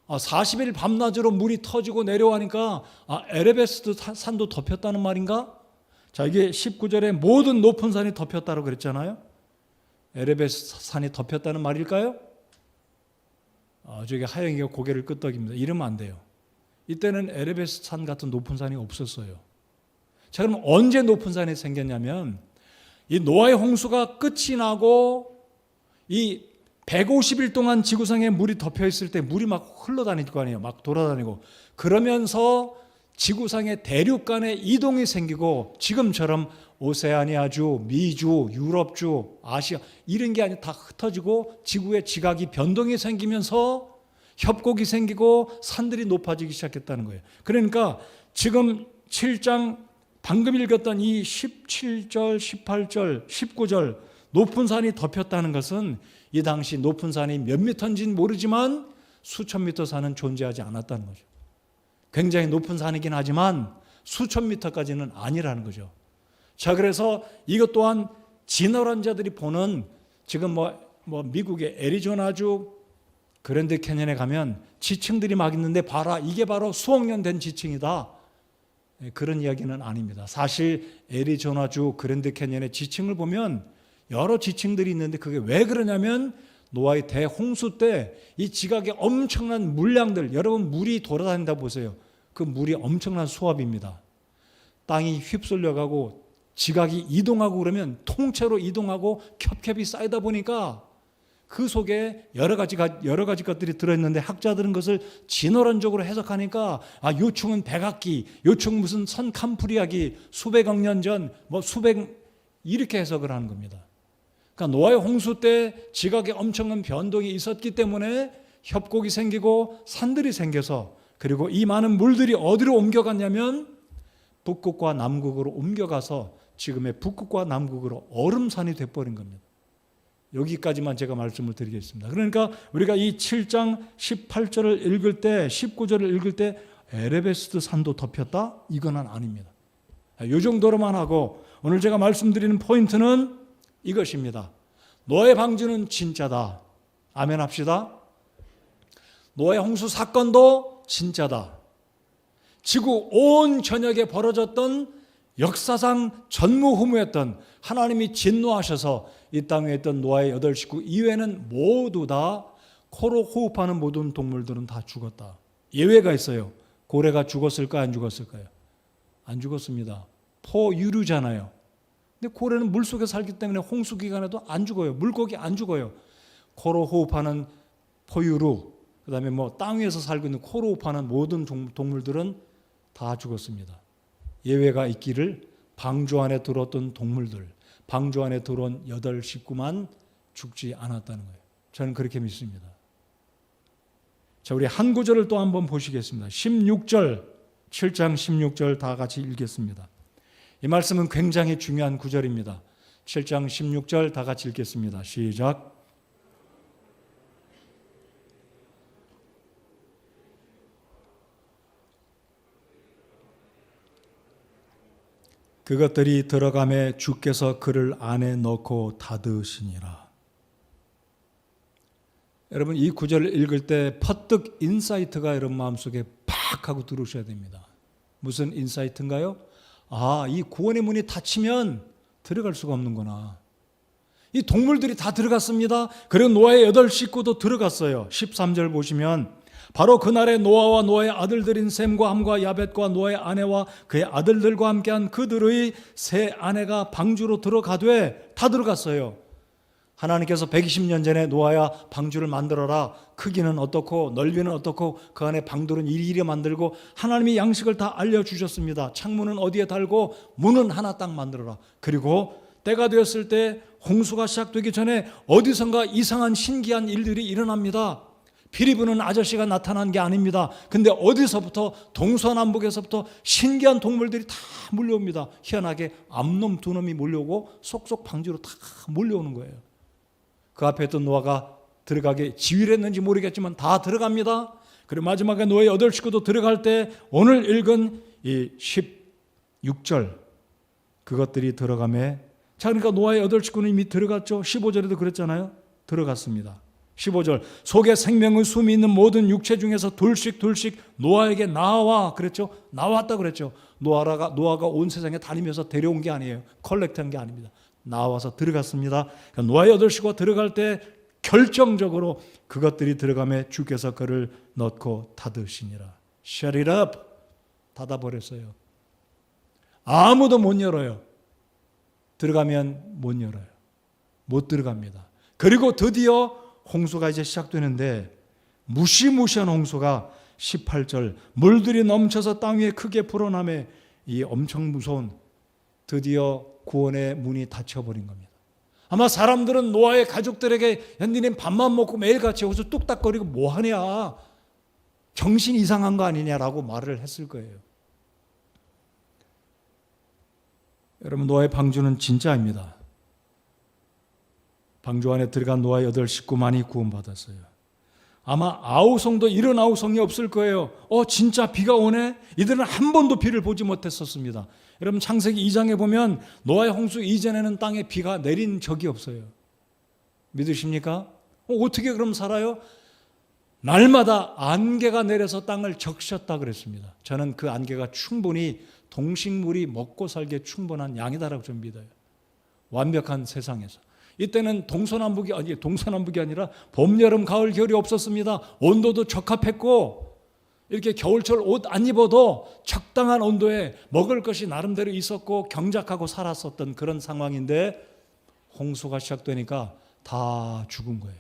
40일 밤낮으로 물이 터지고 내려가니까 에베레스트 산도 덮였다는 말인가? 자, 이게 19절에 모든 높은 산이 덮였다고 그랬잖아요. 에베레스트 산이 덮였다는 말일까요? 저기 하영이가 고개를 끄덕입니다. 이러면 안 돼요. 이때는 에베레스트 산 같은 높은 산이 없었어요. 자, 그럼 언제 높은 산이 생겼냐면, 이 노아의 홍수가 끝이 나고 이 150일 동안 지구상에 물이 덮여 있을 때 물이 막 흘러다닐 거 아니에요. 막 돌아다니고. 그러면서 지구상의 대륙 간의 이동이 생기고, 지금처럼 오세아니아주, 미주, 유럽주, 아시아 이런 게 아니라 다 흩어지고 지구의 지각이 변동이 생기면서 협곡이 생기고 산들이 높아지기 시작했다는 거예요. 그러니까 지금 7장 방금 읽었던 이 17절, 18절, 19절 높은 산이 덮였다는 것은 이 당시 높은 산이 몇 미터인지는 모르지만 수천 미터 산은 존재하지 않았다는 거죠. 굉장히 높은 산이긴 하지만 수천 미터까지는 아니라는 거죠. 자, 그래서 이것 또한 진화론 자들이 보는, 지금 미국의 애리조나주 그랜드 캐년에 가면 지층들이 막 있는데 봐라, 이게 바로 수억 년 된 지층이다. 그런 이야기는 아닙니다. 사실 애리조나주 그랜드 캐년의 지층을 보면 여러 지층들이 있는데, 그게 왜 그러냐면 노아의 대홍수 때 이 지각의 엄청난 물량들, 여러분 물이 돌아다닌다 보세요. 그 물이 엄청난 수압입니다. 땅이 휩쓸려가고 지각이 이동하고 그러면 통째로 이동하고 겹겹이 쌓이다 보니까 그 속에 여러 가지 것들이 들어있는데, 학자들은 그것을 진화론적으로 해석하니까 요충은 백악기, 요충 무슨 선캄프리아기, 수백억 년 전 이렇게 해석을 하는 겁니다. 그러니까 노아의 홍수 때 지각의 엄청난 변동이 있었기 때문에 협곡이 생기고 산들이 생겨서, 그리고 이 많은 물들이 어디로 옮겨갔냐면 북극과 남극으로 옮겨가서 지금의 북극과 남극으로 얼음산이 돼버린 겁니다. 여기까지만 제가 말씀을 드리겠습니다. 그러니까 우리가 이 7장 18절을 읽을 때, 19절을 읽을 때 에베레스트 산도 덮였다? 이거는 아닙니다. 이 정도로만 하고, 오늘 제가 말씀드리는 포인트는 이것입니다. 노아의 방주는 진짜다. 아멘 합시다. 노아의 홍수 사건도 진짜다. 지구 온 전역에 벌어졌던 역사상 전무후무했던, 하나님이 진노하셔서 이 땅에 있던 노아의 8 식구 이외에는 모두 다 코로 호흡하는 모든 동물들은 다 죽었다. 예외가 있어요. 고래가 죽었을까요? 안 죽었을까요? 안 죽었습니다. 포유류잖아요. 근데 고래는 물속에 살기 때문에 홍수 기간에도 안 죽어요. 물고기 안 죽어요. 코로 호흡하는 포유류, 그 다음에 땅 위에서 살고 있는 코로 호흡하는 모든 동물들은 다 죽었습니다. 예외가 있기를, 방주 안에 들어왔던 동물들, 방주 안에 들어온 8 식구만 죽지 않았다는 거예요. 저는 그렇게 믿습니다. 자, 우리 한 구절을 또 한번 보시겠습니다. 16절, 7장 16절 다 같이 읽겠습니다. 이 말씀은 굉장히 중요한 구절입니다. 7장 16절 다 같이 읽겠습니다. 시작. 그것들이 들어가매 주께서 그를 안에 넣고 닫으시니라. 여러분, 이 구절을 읽을 때 퍼뜩 인사이트가 여러분 마음속에 팍 하고 들어오셔야 됩니다. 무슨 인사이트인가요? 아, 이 구원의 문이 닫히면 들어갈 수가 없는구나. 이 동물들이 다 들어갔습니다. 그리고 노아의 8 식구도 들어갔어요. 13절 보시면 바로 그날에 노아와 노아의 아들들인 셈과 함과 야벳과 노아의 아내와 그의 아들들과 함께한 그들의 세 아내가 방주로 들어가되 다 들어갔어요. 하나님께서 120년 전에 노아야 방주를 만들어라. 크기는 어떻고 넓이는 어떻고 그 안에 방들은 이리이리 만들고 하나님이 양식을 다 알려주셨습니다. 창문은 어디에 달고 문은 하나 딱 만들어라. 그리고 때가 되었을 때 홍수가 시작되기 전에 어디선가 이상한 신기한 일들이 일어납니다. 피리 부는 아저씨가 나타난 게 아닙니다. 근데 어디서부터 동서남북에서부터 신기한 동물들이 다 몰려옵니다. 희한하게 암놈 2놈이 몰려오고 속속 방주로 다 몰려오는 거예요. 그 앞에 있던 노아가 들어가게 지휘를 했는지 모르겠지만 다 들어갑니다. 그리고 마지막에 노아의 8 식구도 들어갈 때 오늘 읽은 이 16절 그것들이 들어가매, 자, 그러니까 노아의 8 식구는 이미 들어갔죠. 15절에도 그랬잖아요. 들어갔습니다. 15절 속에 생명의 숨이 있는 모든 육체 중에서 둘씩 노아에게 나와 그랬죠. 나왔다 그랬죠. 노아가 온 세상에 다니면서 데려온 게 아니에요. 컬렉트한 게 아닙니다. 나와서 들어갔습니다. 그러니까 노아의 8 식구가 들어갈 때 결정적으로 그것들이 들어가매 주께서 그를 넣고 닫으시니라. Shut it up. 닫아버렸어요. 아무도 못 열어요. 들어가면 못 열어요. 못 들어갑니다. 그리고 드디어 홍수가 이제 시작되는데 무시무시한 홍수가 18절 물들이 넘쳐서 땅 위에 크게 불어나매 이 엄청 무서운 드디어 구원의 문이 닫혀버린 겁니다. 아마 사람들은 노아의 가족들에게 야, 니네 밥만 먹고 매일같이 여기서 뚝딱거리고 뭐하냐, 정신 이상한 거 아니냐라고 말을 했을 거예요. 여러분, 노아의 방주는 진짜입니다. 방주 안에 들어간 노아의 8 식구만이 구원받았어요. 아마 아우성도 이런 아우성이 없을 거예요. 진짜 비가 오네? 이들은 한 번도 비를 보지 못했었습니다. 여러분, 창세기 2장에 보면 노아의 홍수 이전에는 땅에 비가 내린 적이 없어요. 믿으십니까? 어떻게 그럼 살아요? 날마다 안개가 내려서 땅을 적셨다 그랬습니다. 저는 그 안개가 충분히 동식물이 먹고 살기에 충분한 양이다라고 좀 믿어요. 완벽한 세상에서. 이때는 동서남북이 아니라 봄, 여름, 가을, 겨울이 없었습니다. 온도도 적합했고 이렇게 겨울철 옷 안 입어도 적당한 온도에 먹을 것이 나름대로 있었고 경작하고 살았었던 그런 상황인데 홍수가 시작되니까 다 죽은 거예요.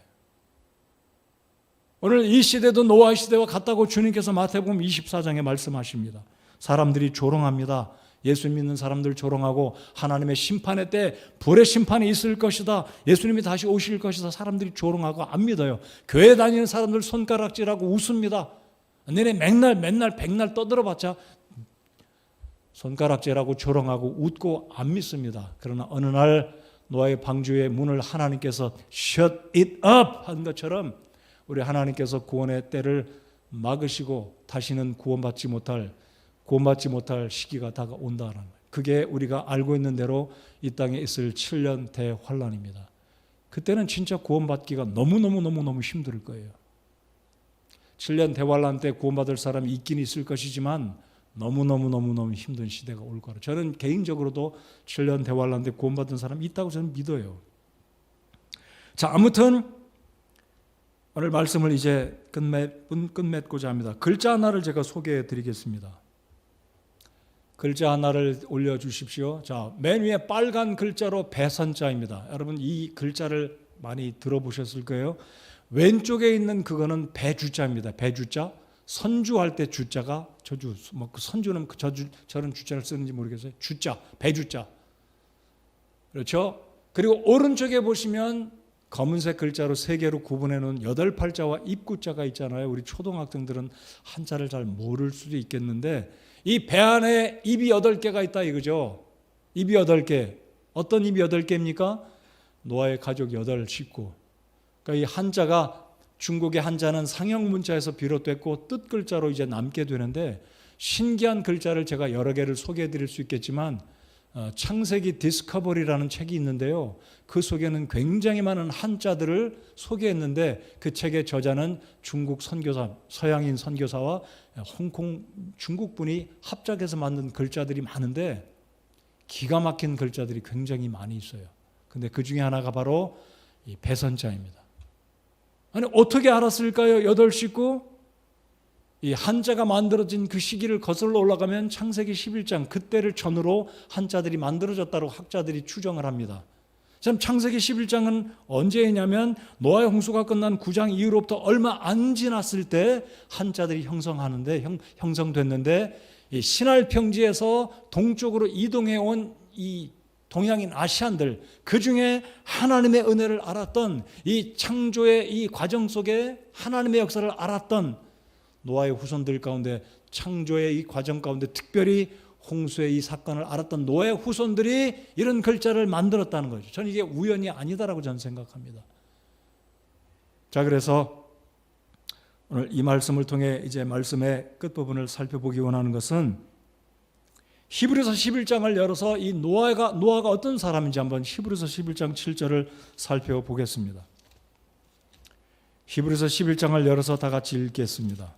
오늘 이 시대도 노아의 시대와 같다고 주님께서 마태복음 24장에 말씀하십니다. 사람들이 조롱합니다. 예수 믿는 사람들 조롱하고 하나님의 심판의 때 불의 심판이 있을 것이다. 예수님이 다시 오실 것이다. 사람들이 조롱하고 안 믿어요. 교회 다니는 사람들 손가락질하고 웃습니다. 너네 맨날 백날 떠들어봤자 손가락질하고 조롱하고 웃고 안 믿습니다. 그러나 어느 날 노아의 방주의 문을 하나님께서 shut it up 한 것처럼 우리 하나님께서 구원의 때를 막으시고 다시는 구원받지 못할 시기가 다가온다는 거예요. 그게 우리가 알고 있는 대로 이 땅에 있을 7년 대환란입니다. 그때는 진짜 구원받기가 너무너무 힘들 거예요. 7년 대환란 때 구원받을 사람이 있긴 있을 것이지만 너무너무 힘든 시대가 올 거라. 저는 개인적으로도 7년 대환란 때 구원받은 사람이 있다고 저는 믿어요. 자, 아무튼 오늘 말씀을 이제 끝맺고자 합니다. 글자 하나를 제가 소개해 드리겠습니다. 글자 하나를 올려주십시오. 자, 맨 위에 빨간 글자로 배선자입니다. 여러분, 이 글자를 많이 들어보셨을 거예요. 왼쪽에 있는 그거는 배주자입니다. 배주자. 선주할 때 주자가 저주, 그 선주는 저런 주자를 쓰는지 모르겠어요. 주자, 배주자. 그렇죠? 그리고 오른쪽에 보시면 검은색 글자로 3개로 구분해 놓은 8팔자와 입구자가 있잖아요. 우리 초등학생들은 한자를 잘 모를 수도 있겠는데 이 배 안에 입이 8개가 있다 이거죠. 입이 8개. 어떤 입이 8개입니까? 노아의 가족 8 식구. 그러니까 이 한자가 중국의 한자는 상형 문자에서 비롯됐고 뜻 글자로 이제 남게 되는데 신기한 글자를 제가 여러 개를 소개해 드릴 수 있겠지만 창세기 디스커버리라는 책이 있는데요. 그 속에는 굉장히 많은 한자들을 소개했는데 그 책의 저자는 중국 선교사, 서양인 선교사와 홍콩 중국분이 합작해서 만든 글자들이 많은데 기가 막힌 글자들이 굉장히 많이 있어요. 근데 그 중에 하나가 바로 이 배선자입니다. 아니 어떻게 알았을까요? 8 식구? 이 한자가 만들어진 그 시기를 거슬러 올라가면 창세기 11장 그때를 전후로 한자들이 만들어졌다고 학자들이 추정을 합니다. 참 창세기 11장은 언제냐면 노아의 홍수가 끝난 9장 이후로부터 얼마 안 지났을 때 한자들이 형성됐는데 이 신할 평지에서 동쪽으로 이동해 온 이 동양인 아시안들 그 중에 하나님의 은혜를 알았던 이 창조의 이 과정 속에 하나님의 역사를 알았던 노아의 후손들 가운데 창조의 이 과정 가운데 특별히 홍수의 이 사건을 알았던 노아의 후손들이 이런 글자를 만들었다는 거죠. 저는 이게 우연이 아니다라고 저는 생각합니다. 자, 그래서 오늘 이 말씀을 통해 이제 말씀의 끝부분을 살펴보기 원하는 것은 히브리서 11장을 열어서 이 노아가 어떤 사람인지 한번 히브리서 11장 7절을 살펴보겠습니다. 히브리서 11장을 열어서 다 같이 읽겠습니다.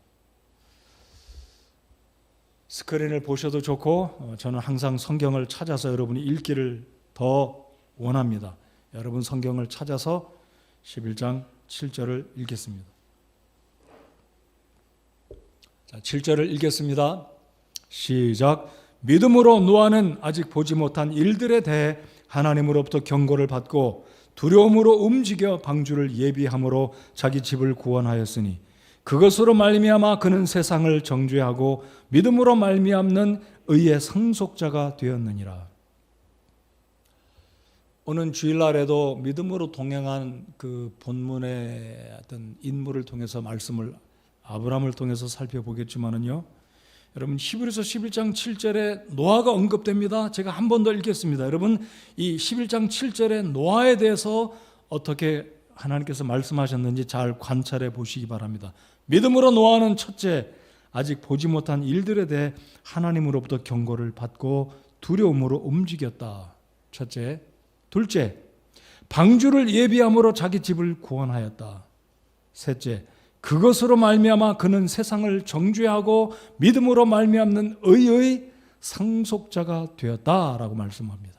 스크린을 보셔도 좋고 저는 항상 성경을 찾아서 여러분이 읽기를 더 원합니다. 여러분 성경을 찾아서 11장 7절을 읽겠습니다. 자, 7절을 읽겠습니다. 시작. 믿음으로 노아는 아직 보지 못한 일들에 대해 하나님으로부터 경고를 받고 두려움으로 움직여 방주를 예비함으로 자기 집을 구원하였으니 그것으로 말미암아 그는 세상을 정죄하고 믿음으로 말미암는 의의 상속자가 되었느니라. 오는 주일날에도 믿음으로 동행한 그 본문의 어떤 인물을 통해서 말씀을 아브라함을 통해서 살펴보겠지만은요. 여러분 히브리서 11장 7절에 노아가 언급됩니다. 제가 한 번 더 읽겠습니다. 여러분 이 11장 7절에 노아에 대해서 어떻게 하나님께서 말씀하셨는지 잘 관찰해 보시기 바랍니다. 믿음으로 노아는 첫째, 아직 보지 못한 일들에 대해 하나님으로부터 경고를 받고 두려움으로 움직였다. 첫째. 둘째, 방주를 예비함으로 자기 집을 구원하였다. 셋째, 그것으로 말미암아 그는 세상을 정죄하고 믿음으로 말미암는 의의 상속자가 되었다라고 말씀합니다.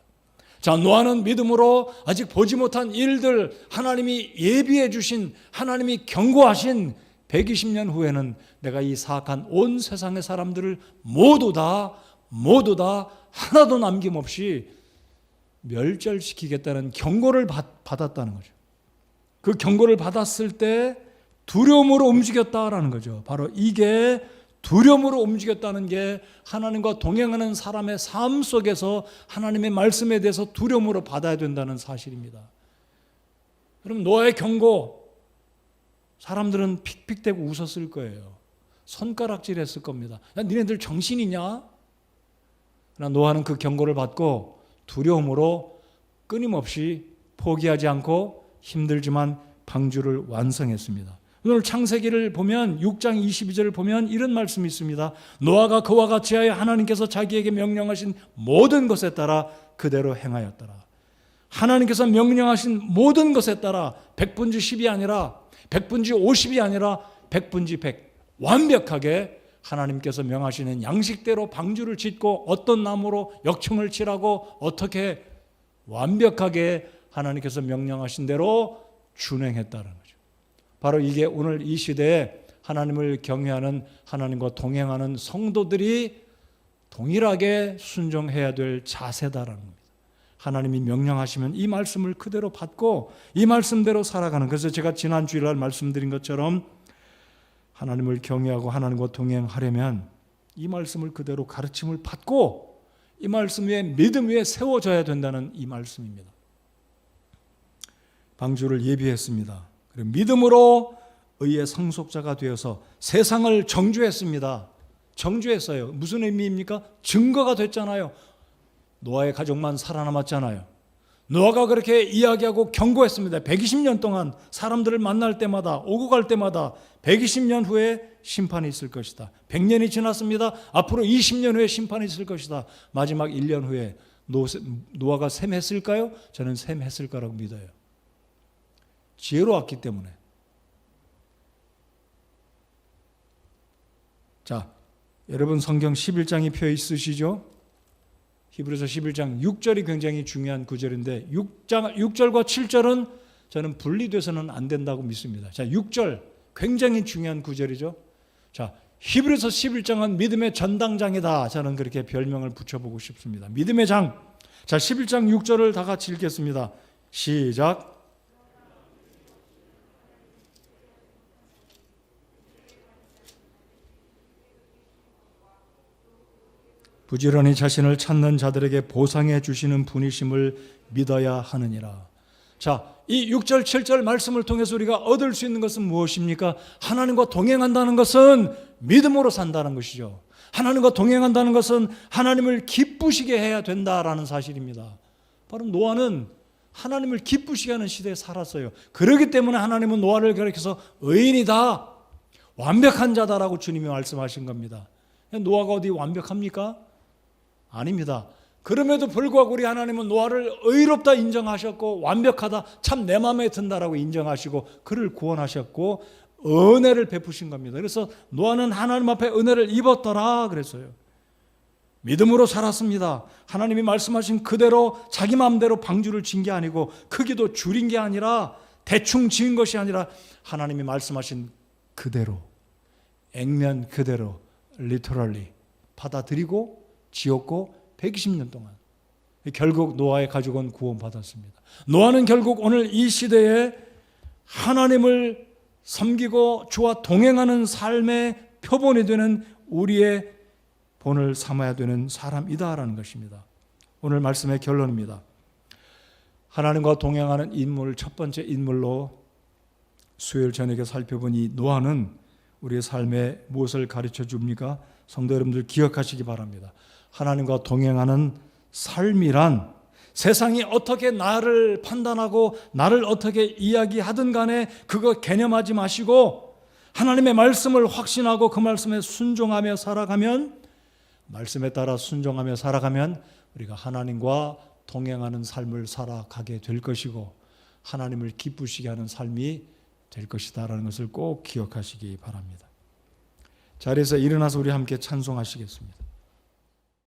자, 노아는 믿음으로 아직 보지 못한 일들, 하나님이 예비해 주신, 하나님이 경고하신 120년 후에는 내가 이 사악한 온 세상의 사람들을 모두 다 하나도 남김없이 멸절시키겠다는 경고를 받았다는 거죠. 그 경고를 받았을 때 두려움으로 움직였다라는 거죠. 바로 이게 두려움으로 움직였다는 게 하나님과 동행하는 사람의 삶 속에서 하나님의 말씀에 대해서 두려움으로 받아야 된다는 사실입니다. 여러분 노아의 경고 사람들은 픽픽대고 웃었을 거예요. 손가락질했을 겁니다. 야, 니네들 정신이냐? 그러나 노아는 그 경고를 받고 두려움으로 끊임없이 포기하지 않고 힘들지만 방주를 완성했습니다. 오늘 창세기를 보면 6장 22절을 보면 이런 말씀이 있습니다. 노아가 그와 같이 하여 하나님께서 자기에게 명령하신 모든 것에 따라 그대로 행하였더라. 하나님께서 명령하신 모든 것에 따라 100분지 10이 아니라 100분지 50이 아니라 100분지 100 완벽하게 하나님께서 명하시는 양식대로 방주를 짓고 어떤 나무로 역청을 칠하고 어떻게 완벽하게 하나님께서 명령하신 대로 준행했다는 거죠. 바로 이게 오늘 이 시대에 하나님을 경외하는 하나님과 동행하는 성도들이 동일하게 순종해야 될 자세다라는 겁니다. 하나님이 명령하시면 이 말씀을 그대로 받고 이 말씀대로 살아가는. 그래서 제가 지난 주일날 말씀드린 것처럼 하나님을 경외하고 하나님과 동행하려면 이 말씀을 그대로 가르침을 받고 이 말씀 위에 믿음 위에 세워져야 된다는 이 말씀입니다. 방주를 예비했습니다. 그리고 믿음으로 의의 상속자가 되어서 세상을 정죄했습니다. 정죄했어요. 무슨 의미입니까? 증거가 됐잖아요. 노아의 가족만 살아남았잖아요. 노아가 그렇게 이야기하고 경고했습니다. 120년 동안 사람들을 만날 때마다 오고 갈 때마다 120년 후에 심판이 있을 것이다. 100년이 지났습니다. 앞으로 20년 후에 심판이 있을 것이다. 마지막 1년 후에 노아가 셈했을까요? 저는 셈했을 거라고 믿어요. 지혜로웠기 때문에. 자, 여러분 성경 11장이 펴 있으시죠? 히브리서 11장 6절이 굉장히 중요한 구절인데 6절과 7절은 저는 분리돼서는 안 된다고 믿습니다. 자, 6절 굉장히 중요한 구절이죠. 자, 히브리서 11장은 믿음의 전당장이다. 저는 그렇게 별명을 붙여보고 싶습니다. 믿음의 장. 자, 11장 6절을 다 같이 읽겠습니다. 시작. 부지런히 자신을 찾는 자들에게 보상해 주시는 분이심을 믿어야 하느니라. 자, 이 6절, 7절 말씀을 통해서 우리가 얻을 수 있는 것은 무엇입니까? 하나님과 동행한다는 것은 믿음으로 산다는 것이죠. 하나님과 동행한다는 것은 하나님을 기쁘시게 해야 된다라는 사실입니다. 바로 노아는 하나님을 기쁘시게 하는 시대에 살았어요. 그렇기 때문에 하나님은 노아를 가리켜서 의인이다, 완벽한 자다라고 주님이 말씀하신 겁니다. 노아가 어디 완벽합니까? 아닙니다. 그럼에도 불구하고 우리 하나님은 노아를 의롭다 인정하셨고 완벽하다, 참 내 마음에 든다라고 인정하시고 그를 구원하셨고 은혜를 베푸신 겁니다. 그래서 노아는 하나님 앞에 은혜를 입었더라 그랬어요. 믿음으로 살았습니다. 하나님이 말씀하신 그대로 자기 마음대로 방주를 진 게 아니고 크기도 줄인 게 아니라 대충 지은 것이 아니라 하나님이 말씀하신 그대로, 액면 그대로 literally 받아들이고 지었고 120년 동안 결국 노아의 가족은 구원받았습니다. 노아는 결국 오늘 이 시대에 하나님을 섬기고 주와 동행하는 삶의 표본이 되는 우리의 본을 삼아야 되는 사람이다라는 것입니다. 오늘 말씀의 결론입니다. 하나님과 동행하는 인물, 첫 번째 인물로 수요일 저녁에 살펴보니 노아는 우리의 삶에 무엇을 가르쳐 줍니까? 성도 여러분들 기억하시기 바랍니다. 하나님과 동행하는 삶이란 세상이 어떻게 나를 판단하고 나를 어떻게 이야기하든 간에 그거 개념하지 마시고 하나님의 말씀을 확신하고 그 말씀에 순종하며 살아가면, 말씀에 따라 순종하며 살아가면 우리가 하나님과 동행하는 삶을 살아가게 될 것이고 하나님을 기쁘시게 하는 삶이 될 것이다라는 것을 꼭 기억하시기 바랍니다. 자리에서 일어나서 우리 함께 찬송하시겠습니다.